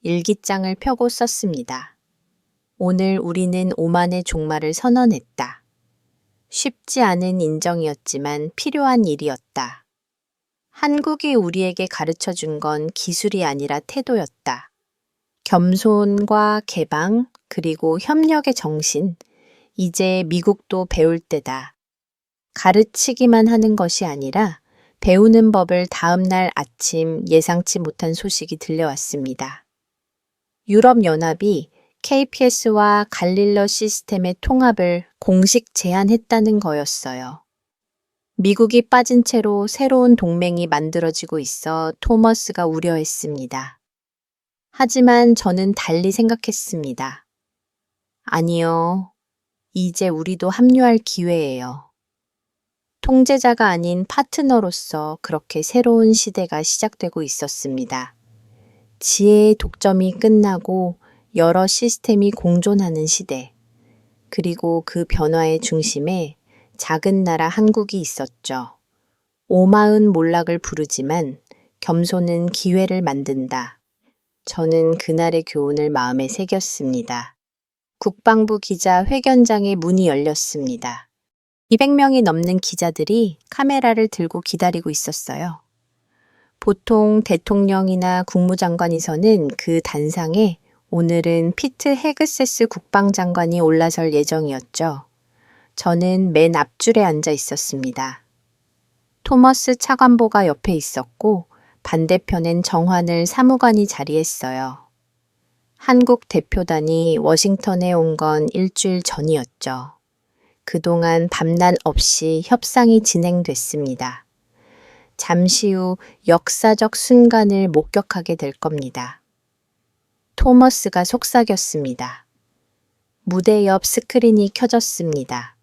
일기장을 펴고 썼습니다. 오늘 우리는 오만의 종말을 선언했다. 쉽지 않은 인정이었지만 필요한 일이었다. 한국이 우리에게 가르쳐 준 건 기술이 아니라 태도였다. 겸손과 개방, 그리고 협력의 정신. 이제 미국도 배울 때다. 가르치기만 하는 것이 아니라 배우는 법을 다음 날 아침 예상치 못한 소식이 들려왔습니다. 유럽연합이 KPS와 갈릴러 시스템의 통합을 공식 제안했다는 거였어요. 미국이 빠진 채로 새로운 동맹이 만들어지고 있어 토머스가 우려했습니다. 하지만 저는 달리 생각했습니다. 아니요. 이제 우리도 합류할 기회예요. 통제자가 아닌 파트너로서 그렇게 새로운 시대가 시작되고 있었습니다. 지혜의 독점이 끝나고 여러 시스템이 공존하는 시대. 그리고 그 변화의 중심에 작은 나라 한국이 있었죠. 오마은 몰락을 부르지만 겸손은 기회를 만든다. 저는 그날의 교훈을 마음에 새겼습니다. 국방부 기자 회견장의 문이 열렸습니다. 200명이 넘는 기자들이 카메라를 들고 기다리고 있었어요. 보통 대통령이나 국무장관이 서는 그 단상에 오늘은 피트 헤그세스 국방장관이 올라설 예정이었죠. 저는 맨 앞줄에 앉아 있었습니다. 토머스 차관보가 옆에 있었고 반대편엔 정환을 사무관이 자리했어요. 한국 대표단이 워싱턴에 온 건 일주일 전이었죠. 그동안 밤낮 없이 협상이 진행됐습니다. 잠시 후 역사적 순간을 목격하게 될 겁니다. 토머스가 속삭였습니다. 무대 옆 스크린이 켜졌습니다.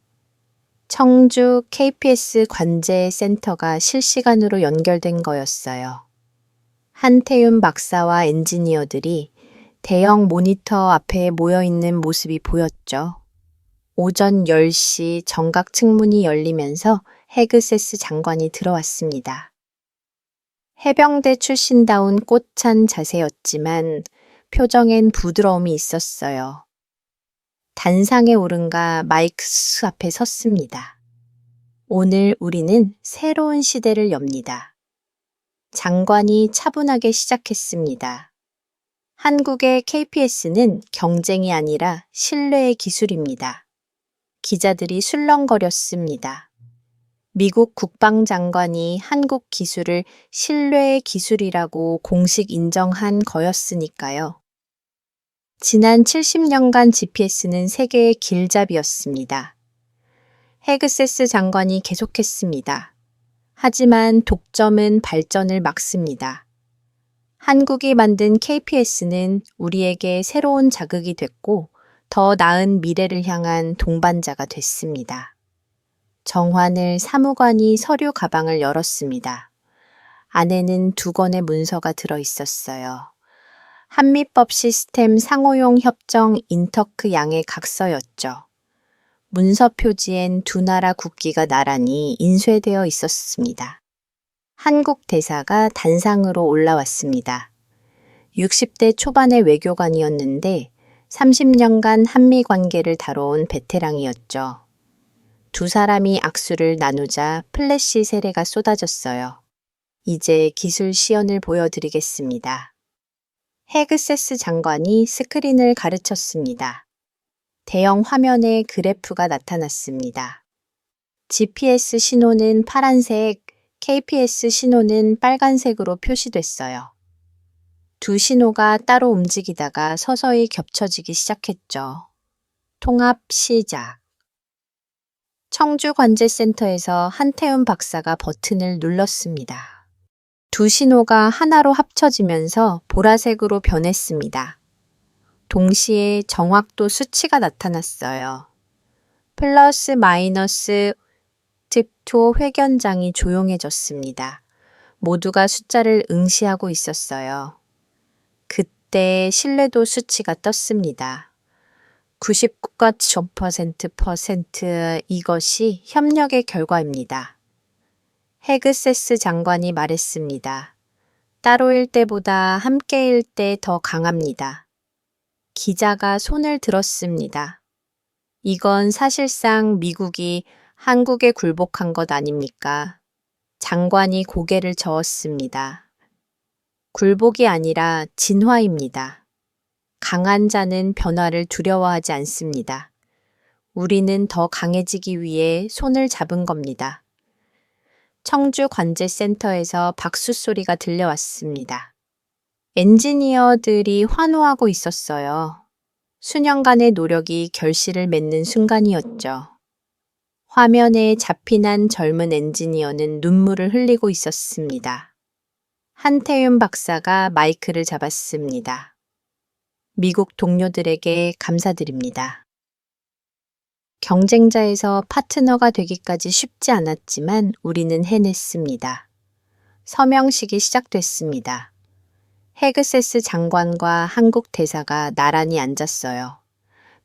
청주 KPS 관제센터가 실시간으로 연결된 거였어요. 한태윤 박사와 엔지니어들이 대형 모니터 앞에 모여있는 모습이 보였죠. 오전 10시 정각 측문이 열리면서 헤그세스 장관이 들어왔습니다. 해병대 출신다운 꽃찬 자세였지만 표정엔 부드러움이 있었어요. 단상에 오른가 마이크 앞에 섰습니다. 오늘 우리는 새로운 시대를 엽니다. 장관이 차분하게 시작했습니다. 한국의 KPS는 경쟁이 아니라 신뢰의 기술입니다. 기자들이 술렁거렸습니다. 미국 국방장관이 한국 기술을 신뢰의 기술이라고 공식 인정한 거였으니까요. 지난 70년간 GPS는 세계의 길잡이였습니다. 헤그세스 장관이 계속했습니다. 하지만 독점은 발전을 막습니다. 한국이 만든 KPS는 우리에게 새로운 자극이 됐고 더 나은 미래를 향한 동반자가 됐습니다. 정환을 사무관이 서류 가방을 열었습니다. 안에는 2권의 문서가 들어 있었어요. 한미법 시스템 상호용 협정 인터크 양의 각서였죠. 문서 표지엔 두 나라 국기가 나란히 인쇄되어 있었습니다. 한국 대사가 단상으로 올라왔습니다. 60대 초반의 외교관이었는데 30년간 한미 관계를 다뤄온 베테랑이었죠. 두 사람이 악수를 나누자 플래시 세례가 쏟아졌어요. 이제 기술 시연을 보여드리겠습니다. 헤그세스 장관이 스크린을 가르쳤습니다. 대형 화면에 그래프가 나타났습니다. GPS 신호는 파란색, KPS 신호는 빨간색으로 표시됐어요. 두 신호가 따로 움직이다가 서서히 겹쳐지기 시작했죠. 통합 시작. 청주관제센터에서 한태훈 박사가 버튼을 눌렀습니다. 두 신호가 하나로 합쳐지면서 보라색으로 변했습니다. 동시에 정확도 수치가 나타났어요. 플러스 마이너스 틱토 회견장이 조용해졌습니다. 모두가 숫자를 응시하고 있었어요. 그때 신뢰도 수치가 떴습니다. 99.9% 이것이 협력의 결과입니다. 헤그세스 장관이 말했습니다. 따로일 때보다 함께일 때 더 강합니다. 기자가 손을 들었습니다. 이건 사실상 미국이 한국에 굴복한 것 아닙니까? 장관이 고개를 저었습니다. 굴복이 아니라 진화입니다. 강한 자는 변화를 두려워하지 않습니다. 우리는 더 강해지기 위해 손을 잡은 겁니다. 청주관제센터에서 박수 소리가 들려왔습니다. 엔지니어들이 환호하고 있었어요. 수년간의 노력이 결실을 맺는 순간이었죠. 화면에 잡힌 한 젊은 엔지니어는 눈물을 흘리고 있었습니다. 한태윤 박사가 마이크를 잡았습니다. 미국 동료들에게 감사드립니다. 경쟁자에서 파트너가 되기까지 쉽지 않았지만 우리는 해냈습니다. 서명식이 시작됐습니다. 헤그세스 장관과 한국 대사가 나란히 앉았어요.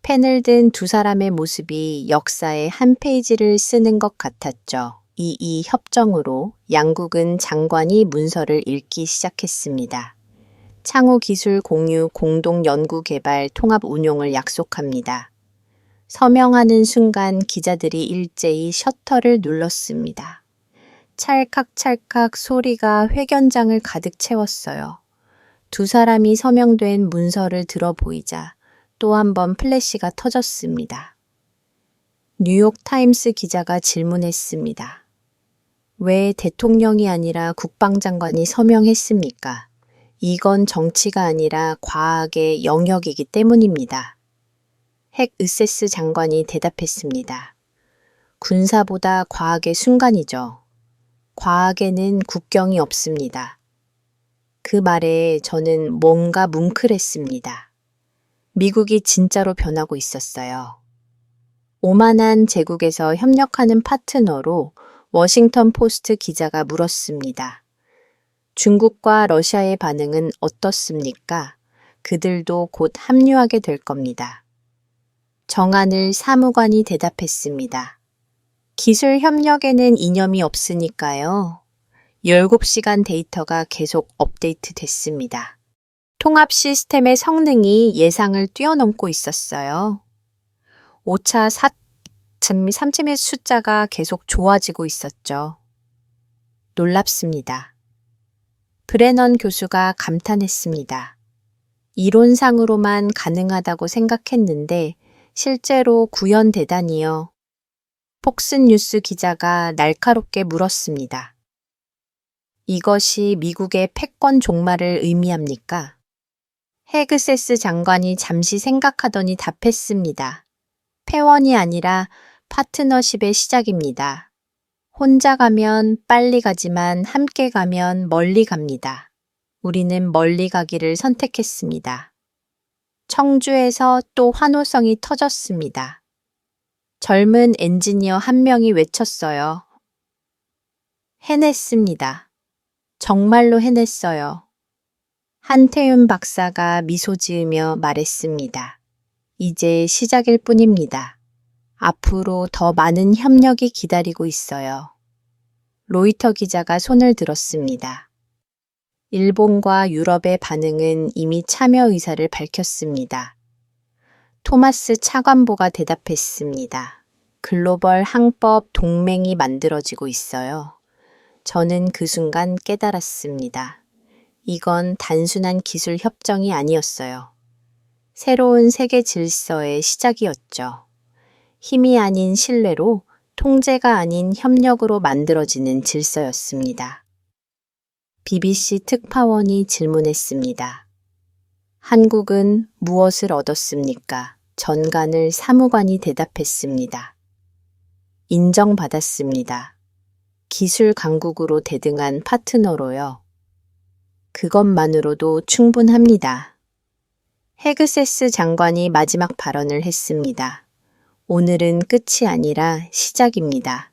펜을 든 두 사람의 모습이 역사의 한 페이지를 쓰는 것 같았죠. 이 협정으로 양국은 장관이 문서를 읽기 시작했습니다. 창우 기술 공유, 공동 연구 개발, 통합 운용을 약속합니다. 서명하는 순간 기자들이 일제히 셔터를 눌렀습니다. 찰칵찰칵 소리가 회견장을 가득 채웠어요. 두 사람이 서명된 문서를 들어보이자 또 한 번 플래시가 터졌습니다. 뉴욕타임스 기자가 질문했습니다. 왜 대통령이 아니라 국방장관이 서명했습니까? 이건 정치가 아니라 과학의 영역이기 때문입니다. 헤그세스 장관이 대답했습니다. 군사보다 과학의 순간이죠. 과학에는 국경이 없습니다. 그 말에 저는 뭔가 뭉클했습니다. 미국이 진짜로 변하고 있었어요. 오만한 제국에서 협력하는 파트너로 워싱턴 포스트 기자가 물었습니다. 중국과 러시아의 반응은 어떻습니까? 그들도 곧 합류하게 될 겁니다. 정한을 사무관이 대답했습니다. 기술 협력에는 이념이 없으니까요. 17시간 데이터가 계속 업데이트 됐습니다. 통합 시스템의 성능이 예상을 뛰어넘고 있었어요. 5차, 4차, 3차의 숫자가 계속 좋아지고 있었죠. 놀랍습니다. 브레넌 교수가 감탄했습니다. 이론상으로만 가능하다고 생각했는데 실제로 구현되다니요. 폭스뉴스 기자가 날카롭게 물었습니다. 이것이 미국의 패권 종말을 의미합니까? 헤그세스 장관이 잠시 생각하더니 답했습니다. 패원이 아니라 파트너십의 시작입니다. 혼자 가면 빨리 가지만 함께 가면 멀리 갑니다. 우리는 멀리 가기를 선택했습니다. 청주에서 또 환호성이 터졌습니다. 젊은 엔지니어 한 명이 외쳤어요. 해냈습니다. 정말로 해냈어요. 한태윤 박사가 미소 지으며 말했습니다. 이제 시작일 뿐입니다. 앞으로 더 많은 협력이 기다리고 있어요. 로이터 기자가 손을 들었습니다. 일본과 유럽의 반응은 이미 참여 의사를 밝혔습니다. 토마스 차관보가 대답했습니다. 글로벌 항법 동맹이 만들어지고 있어요. 저는 그 순간 깨달았습니다. 이건 단순한 기술 협정이 아니었어요. 새로운 세계 질서의 시작이었죠. 힘이 아닌 신뢰로, 통제가 아닌 협력으로 만들어지는 질서였습니다. BBC 특파원이 질문했습니다. 한국은 무엇을 얻었습니까? 전관을 사무관이 대답했습니다. 인정받았습니다. 기술 강국으로 대등한 파트너로요. 그것만으로도 충분합니다. 헤그세스 장관이 마지막 발언을 했습니다. 오늘은 끝이 아니라 시작입니다.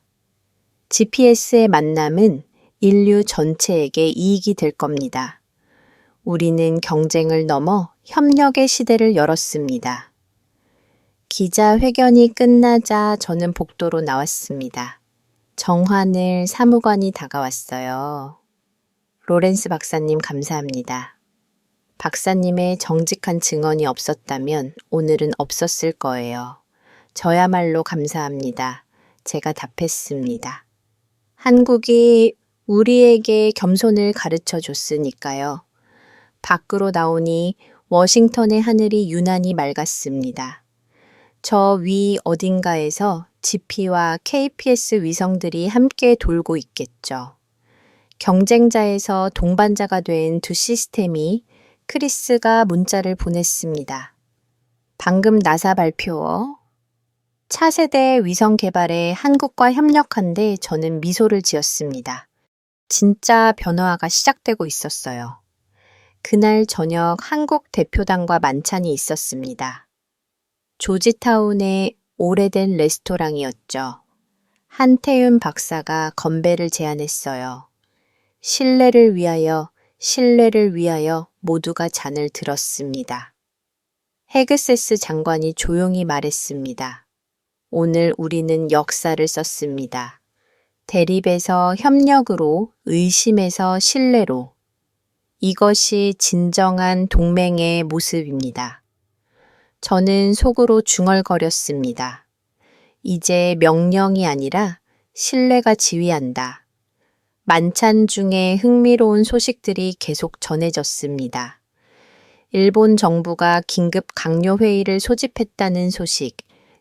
GPS의 만남은 인류 전체에게 이익이 될 겁니다. 우리는 경쟁을 넘어 협력의 시대를 열었습니다. 기자회견이 끝나자 저는 복도로 나왔습니다. 정환을 사무관이 다가왔어요. 로렌스 박사님 감사합니다. 박사님의 정직한 증언이 없었다면 오늘은 없었을 거예요. 저야말로 감사합니다. 제가 답했습니다. 한국이 우리에게 겸손을 가르쳐 줬으니까요. 밖으로 나오니 워싱턴의 하늘이 유난히 맑았습니다. 저 위 어딘가에서 GP와 KPS 위성들이 함께 돌고 있겠죠. 경쟁자에서 동반자가 된 두 시스템이 크리스가 문자를 보냈습니다. 방금 나사 발표. 차세대 위성 개발에 한국과 협력한데 저는 미소를 지었습니다. 진짜 변화가 시작되고 있었어요. 그날 저녁 한국 대표단과 만찬이 있었습니다. 조지타운의 오래된 레스토랑이었죠. 한태윤 박사가 건배를 제안했어요. 신뢰를 위하여, 신뢰를 위하여 모두가 잔을 들었습니다. 헤그세스 장관이 조용히 말했습니다. 오늘 우리는 역사를 썼습니다. 대립에서 협력으로, 의심에서 신뢰로. 이것이 진정한 동맹의 모습입니다. 저는 속으로 중얼거렸습니다. 이제 명령이 아니라 신뢰가 지휘한다. 만찬 중에 흥미로운 소식들이 계속 전해졌습니다. 일본 정부가 긴급 강요회의를 소집했다는 소식,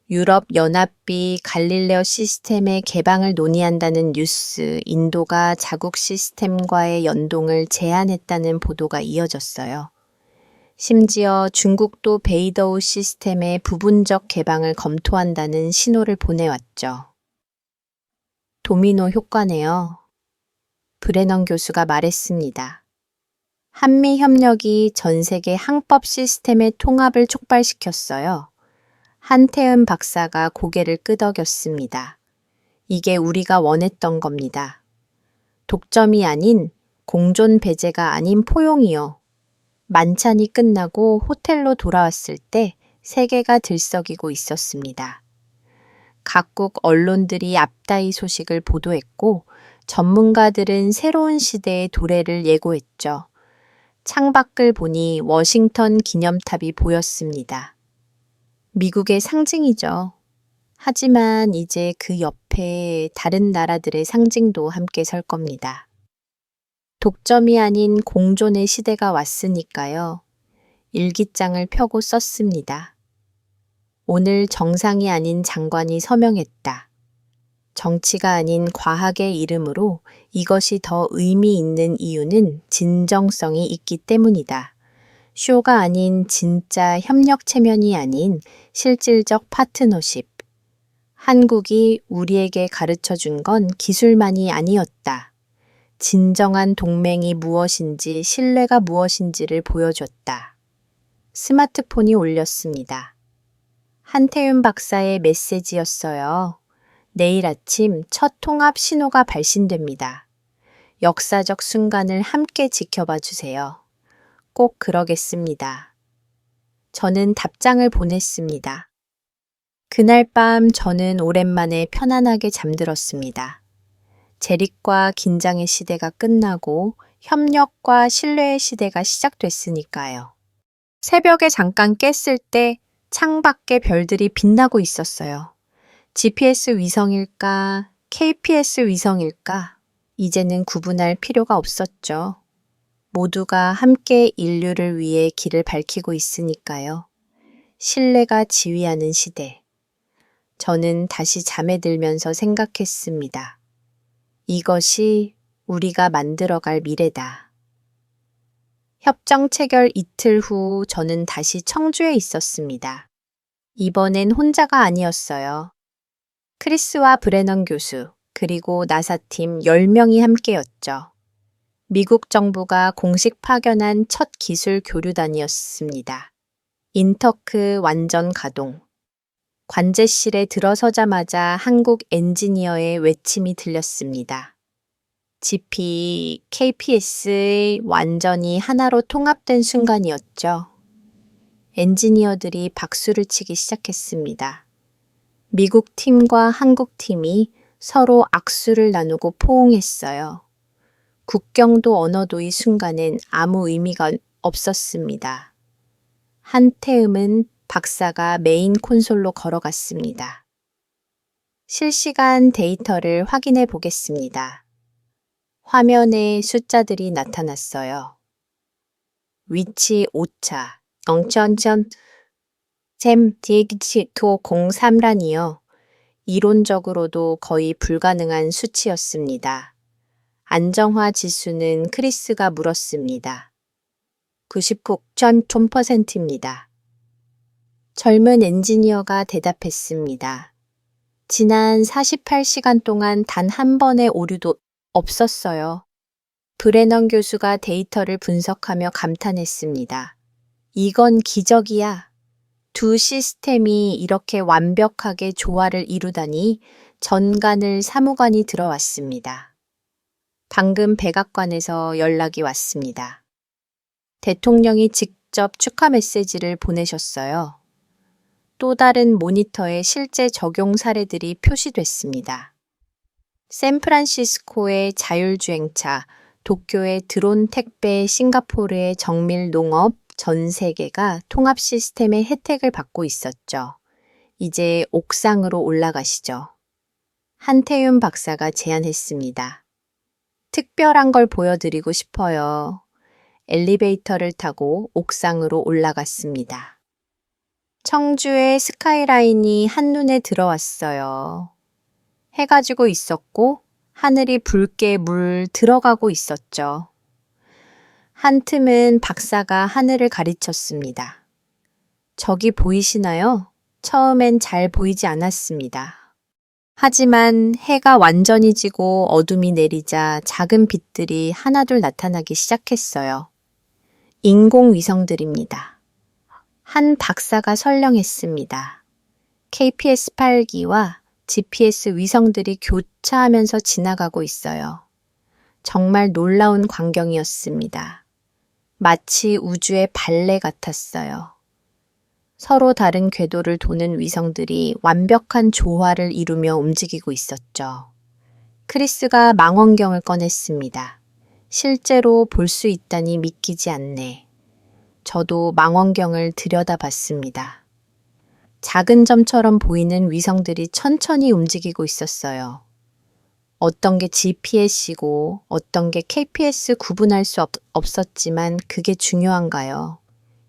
유럽연합이 갈릴레오 시스템의 개방을 논의한다는 뉴스, 인도가 자국 시스템과의 연동을 제안했다는 보도가 이어졌어요. 심지어 중국도 베이더우 시스템의 부분적 개방을 검토한다는 신호를 보내왔죠. 도미노 효과네요. 브레넌 교수가 말했습니다. 한미 협력이 전 세계 항법 시스템의 통합을 촉발시켰어요. 한태은 박사가 고개를 끄덕였습니다. 이게 우리가 원했던 겁니다. 독점이 아닌 공존 배제가 아닌 포용이요. 만찬이 끝나고 호텔로 돌아왔을 때 세계가 들썩이고 있었습니다. 각국 언론들이 앞다이 소식을 보도했고 전문가들은 새로운 시대의 도래를 예고했죠. 창밖을 보니 워싱턴 기념탑이 보였습니다. 미국의 상징이죠. 하지만 이제 그 옆에 다른 나라들의 상징도 함께 설 겁니다. 독점이 아닌 공존의 시대가 왔으니까요. 일기장을 펴고 썼습니다. 오늘 정상이 아닌 장관이 서명했다. 정치가 아닌 과학의 이름으로 이것이 더 의미 있는 이유는 진정성이 있기 때문이다. 쇼가 아닌 진짜 협력 체면이 아닌 실질적 파트너십. 한국이 우리에게 가르쳐 준 건 기술만이 아니었다. 진정한 동맹이 무엇인지 신뢰가 무엇인지를 보여줬다. 스마트폰이 울렸습니다. 한태윤 박사의 메시지였어요. 내일 아침 첫 통합 신호가 발신됩니다. 역사적 순간을 함께 지켜봐 주세요. 꼭 그러겠습니다. 저는 답장을 보냈습니다. 그날 밤 저는 오랜만에 편안하게 잠들었습니다. 재립과 긴장의 시대가 끝나고 협력과 신뢰의 시대가 시작됐으니까요. 새벽에 잠깐 깼을 때 창밖에 별들이 빛나고 있었어요. GPS 위성일까? KPS 위성일까? 이제는 구분할 필요가 없었죠. 모두가 함께 인류를 위해 길을 밝히고 있으니까요. 신뢰가 지휘하는 시대. 저는 다시 잠에 들면서 생각했습니다. 이것이 우리가 만들어갈 미래다. 협정 체결 이틀 후 저는 다시 청주에 있었습니다. 이번엔 혼자가 아니었어요. 크리스와 브레넌 교수, 그리고 나사팀 10명이 함께였죠. 미국 정부가 공식 파견한 첫 기술 교류단이었습니다. 인터크 완전 가동. 관제실에 들어서자마자 한국 엔지니어의 외침이 들렸습니다. GP, KPS 완전히 하나로 통합된 순간이었죠. 엔지니어들이 박수를 치기 시작했습니다. 미국 팀과 한국 팀이 서로 악수를 나누고 포옹했어요. 국경도 언어도 이 순간엔 아무 의미가 없었습니다. 한태음은 박사가 메인 콘솔로 걸어갔습니다. 실시간 데이터를 확인해 보겠습니다. 화면에 숫자들이 나타났어요. 위치 5차, 0.0, 잼 디기치토 03란이요. 이론적으로도 거의 불가능한 수치였습니다. 안정화 지수는 크리스가 물었습니다. 99.0%입니다. 젊은 엔지니어가 대답했습니다. 지난 48시간 동안 단 한 번의 오류도 없었어요. 브레넌 교수가 데이터를 분석하며 감탄했습니다. 이건 기적이야. 두 시스템이 이렇게 완벽하게 조화를 이루다니 전간을 사무관이 들어왔습니다. 방금 백악관에서 연락이 왔습니다. 대통령이 직접 축하 메시지를 보내셨어요. 또 다른 모니터에 실제 적용 사례들이 표시됐습니다. 샌프란시스코의 자율주행차, 도쿄의 드론 택배, 싱가포르의 정밀 농업, 전 세계가 통합 시스템의 혜택을 받고 있었죠. 이제 옥상으로 올라가시죠. 한태윤 박사가 제안했습니다. 특별한 걸 보여드리고 싶어요. 엘리베이터를 타고 옥상으로 올라갔습니다. 청주의 스카이라인이 한눈에 들어왔어요. 해가 지고 있었고 하늘이 붉게 물 들어가고 있었죠. 한 틈은 박사가 하늘을 가르쳤습니다. 저기 보이시나요? 처음엔 잘 보이지 않았습니다. 하지만 해가 완전히 지고 어둠이 내리자 작은 빛들이 하나둘 나타나기 시작했어요. 인공위성들입니다. 한 박사가 설명했습니다. KPS-8기와 GPS 위성들이 교차하면서 지나가고 있어요. 정말 놀라운 광경이었습니다. 마치 우주의 발레 같았어요. 서로 다른 궤도를 도는 위성들이 완벽한 조화를 이루며 움직이고 있었죠. 크리스가 망원경을 꺼냈습니다. 실제로 볼 수 있다니 믿기지 않네. 저도 망원경을 들여다봤습니다. 작은 점처럼 보이는 위성들이 천천히 움직이고 있었어요. 어떤 게 GPS이고 어떤 게 KPS 구분할 수 없었지만 그게 중요한가요?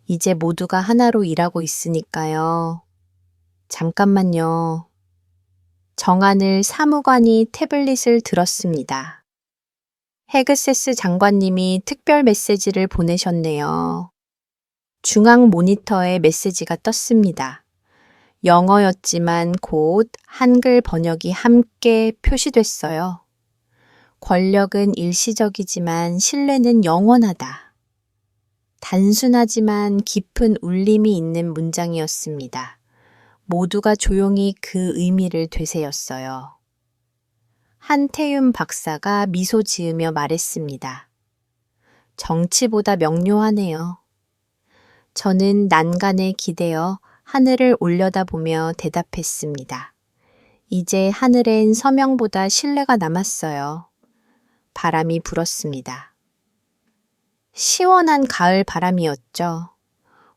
이제 모두가 하나로 일하고 있으니까요. 잠깐만요. 정하늘 사무관이 태블릿을 들었습니다. 헤그세스 장관님이 특별 메시지를 보내셨네요. 중앙 모니터에 메시지가 떴습니다. 영어였지만 곧 한글 번역이 함께 표시됐어요. 권력은 일시적이지만 신뢰는 영원하다. 단순하지만 깊은 울림이 있는 문장이었습니다. 모두가 조용히 그 의미를 되새었어요. 한태윤 박사가 미소 지으며 말했습니다. 정치보다 명료하네요. 저는 난간에 기대어 하늘을 올려다보며 대답했습니다. 이제 하늘엔 서명보다 신뢰가 남았어요. 바람이 불었습니다. 시원한 가을 바람이었죠.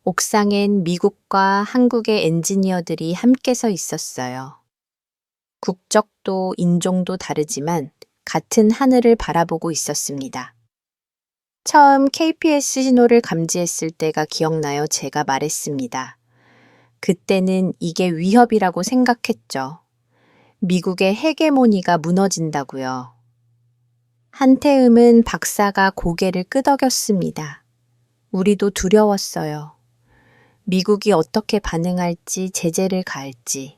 옥상엔 미국과 한국의 엔지니어들이 함께 서 있었어요. 국적도 인종도 다르지만 같은 하늘을 바라보고 있었습니다. 처음 KPS 신호를 감지했을 때가 기억나요? 제가 말했습니다. 그때는 이게 위협이라고 생각했죠. 미국의 헤게모니가 무너진다고요. 한태음은 박사가 고개를 끄덕였습니다. 우리도 두려웠어요. 미국이 어떻게 반응할지 제재를 가할지.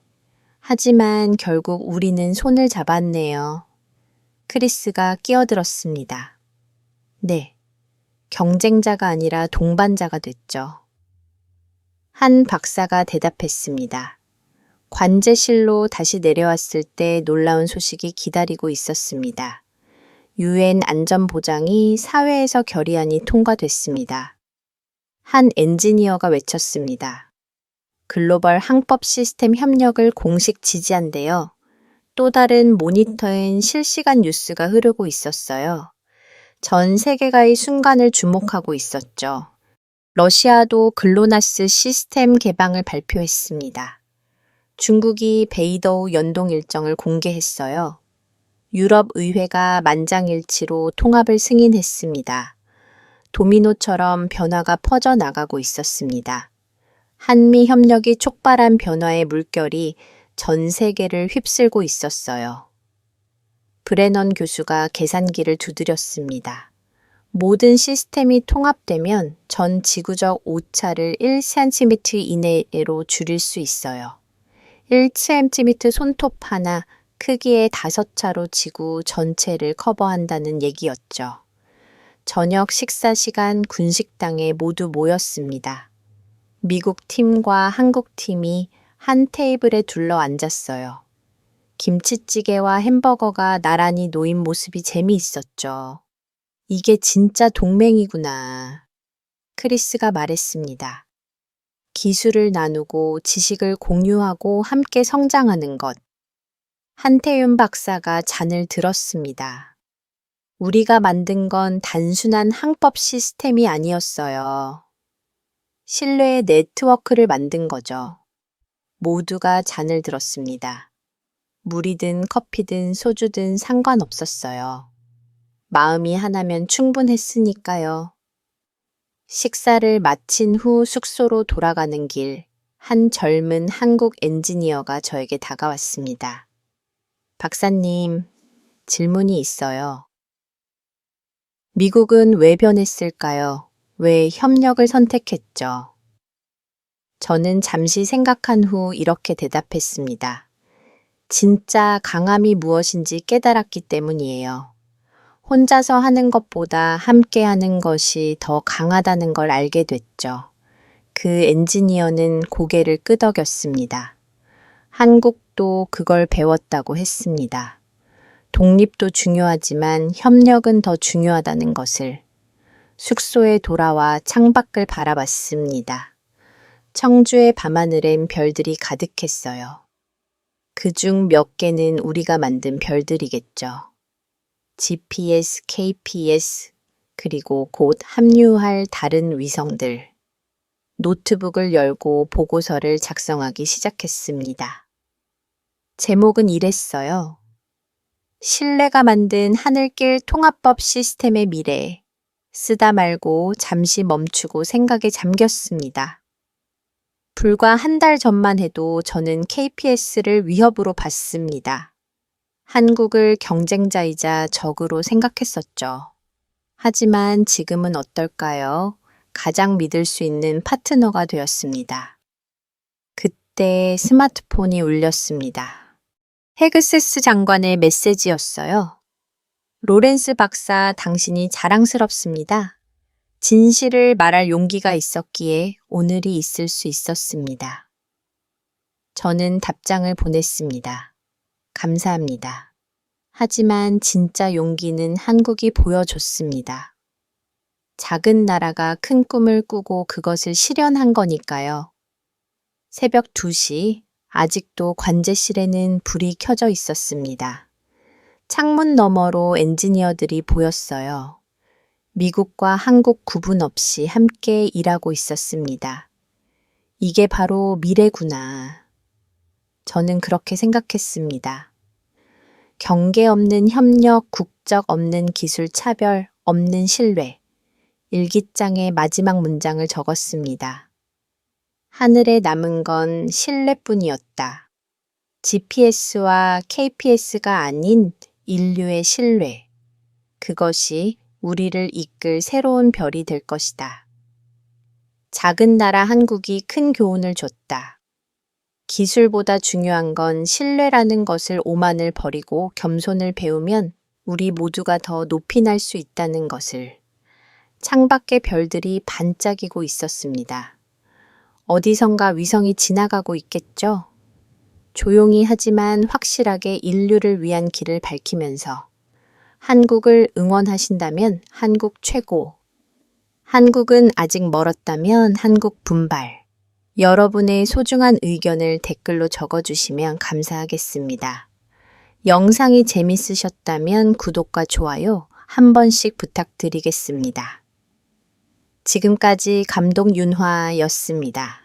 하지만 결국 우리는 손을 잡았네요. 크리스가 끼어들었습니다. 네. 경쟁자가 아니라 동반자가 됐죠. 한 박사가 대답했습니다. 관제실로 다시 내려왔을 때 놀라운 소식이 기다리고 있었습니다. 유엔 안전보장이 사회에서 결의안이 통과됐습니다. 한 엔지니어가 외쳤습니다. 글로벌 항법 시스템 협력을 공식 지지한대요. 또 다른 모니터엔 실시간 뉴스가 흐르고 있었어요. 전 세계가 이 순간을 주목하고 있었죠. 러시아도 글로나스 시스템 개방을 발표했습니다. 중국이 베이더우 연동 일정을 공개했어요. 유럽 의회가 만장일치로 통합을 승인했습니다. 도미노처럼 변화가 퍼져나가고 있었습니다. 한미 협력이 촉발한 변화의 물결이 전 세계를 휩쓸고 있었어요. 브레넌 교수가 계산기를 두드렸습니다. 모든 시스템이 통합되면 전 지구적 오차를 1cm 이내로 줄일 수 있어요. 1cm 손톱 하나 크기의 5차로 지구 전체를 커버한다는 얘기였죠. 저녁 식사 시간 군식당에 모두 모였습니다. 미국 팀과 한국 팀이 한 테이블에 둘러 앉았어요. 김치찌개와 햄버거가 나란히 놓인 모습이 재미있었죠. 이게 진짜 동맹이구나. 크리스가 말했습니다. 기술을 나누고 지식을 공유하고 함께 성장하는 것. 한태윤 박사가 잔을 들었습니다. 우리가 만든 건 단순한 항법 시스템이 아니었어요. 신뢰의 네트워크를 만든 거죠. 모두가 잔을 들었습니다. 물이든 커피든 소주든 상관없었어요. 마음이 하나면 충분했으니까요. 식사를 마친 후 숙소로 돌아가는 길, 한 젊은 한국 엔지니어가 저에게 다가왔습니다. 박사님, 질문이 있어요. 미국은 왜 변했을까요? 왜 협력을 선택했죠? 저는 잠시 생각한 후 이렇게 대답했습니다. 진짜 강함이 무엇인지 깨달았기 때문이에요. 혼자서 하는 것보다 함께 하는 것이 더 강하다는 걸 알게 됐죠. 그 엔지니어는 고개를 끄덕였습니다. 한국도 그걸 배웠다고 했습니다. 독립도 중요하지만 협력은 더 중요하다는 것을. 숙소에 돌아와 창밖을 바라봤습니다. 청주의 밤하늘엔 별들이 가득했어요. 그중 몇 개는 우리가 만든 별들이겠죠. GPS, KPS, 그리고 곧 합류할 다른 위성들. 노트북을 열고 보고서를 작성하기 시작했습니다. 제목은 이랬어요. 신뢰가 만든 하늘길 통합법 시스템의 미래. 쓰다 말고 잠시 멈추고 생각에 잠겼습니다. 불과 한 달 전만 해도 저는 KPS를 위협으로 봤습니다. 한국을 경쟁자이자 적으로 생각했었죠. 하지만 지금은 어떨까요? 가장 믿을 수 있는 파트너가 되었습니다. 그때 스마트폰이 울렸습니다. 헤그세스 장관의 메시지였어요. 로렌스 박사, 당신이 자랑스럽습니다. 진실을 말할 용기가 있었기에 오늘이 있을 수 있었습니다. 저는 답장을 보냈습니다. 감사합니다. 하지만 진짜 용기는 한국이 보여줬습니다. 작은 나라가 큰 꿈을 꾸고 그것을 실현한 거니까요. 새벽 2시, 아직도 관제실에는 불이 켜져 있었습니다. 창문 너머로 엔지니어들이 보였어요. 미국과 한국 구분 없이 함께 일하고 있었습니다. 이게 바로 미래구나. 저는 그렇게 생각했습니다. 경계 없는 협력, 국적 없는 기술 차별, 없는 신뢰. 일기장의 마지막 문장을 적었습니다. 하늘에 남은 건 신뢰뿐이었다. GPS와 KPS가 아닌 인류의 신뢰. 그것이 우리를 이끌 새로운 별이 될 것이다. 작은 나라 한국이 큰 교훈을 줬다. 기술보다 중요한 건 신뢰라는 것을 오만을 버리고 겸손을 배우면 우리 모두가 더 높이 날 수 있다는 것을. 창밖의 별들이 반짝이고 있었습니다. 어디선가 위성이 지나가고 있겠죠? 조용히 하지만 확실하게 인류를 위한 길을 밝히면서 한국을 응원하신다면 한국 최고. 한국은 아직 멀었다면 한국 분발. 여러분의 소중한 의견을 댓글로 적어주시면 감사하겠습니다. 영상이 재밌으셨다면 구독과 좋아요 한 번씩 부탁드리겠습니다. 지금까지 감독 윤화였습니다.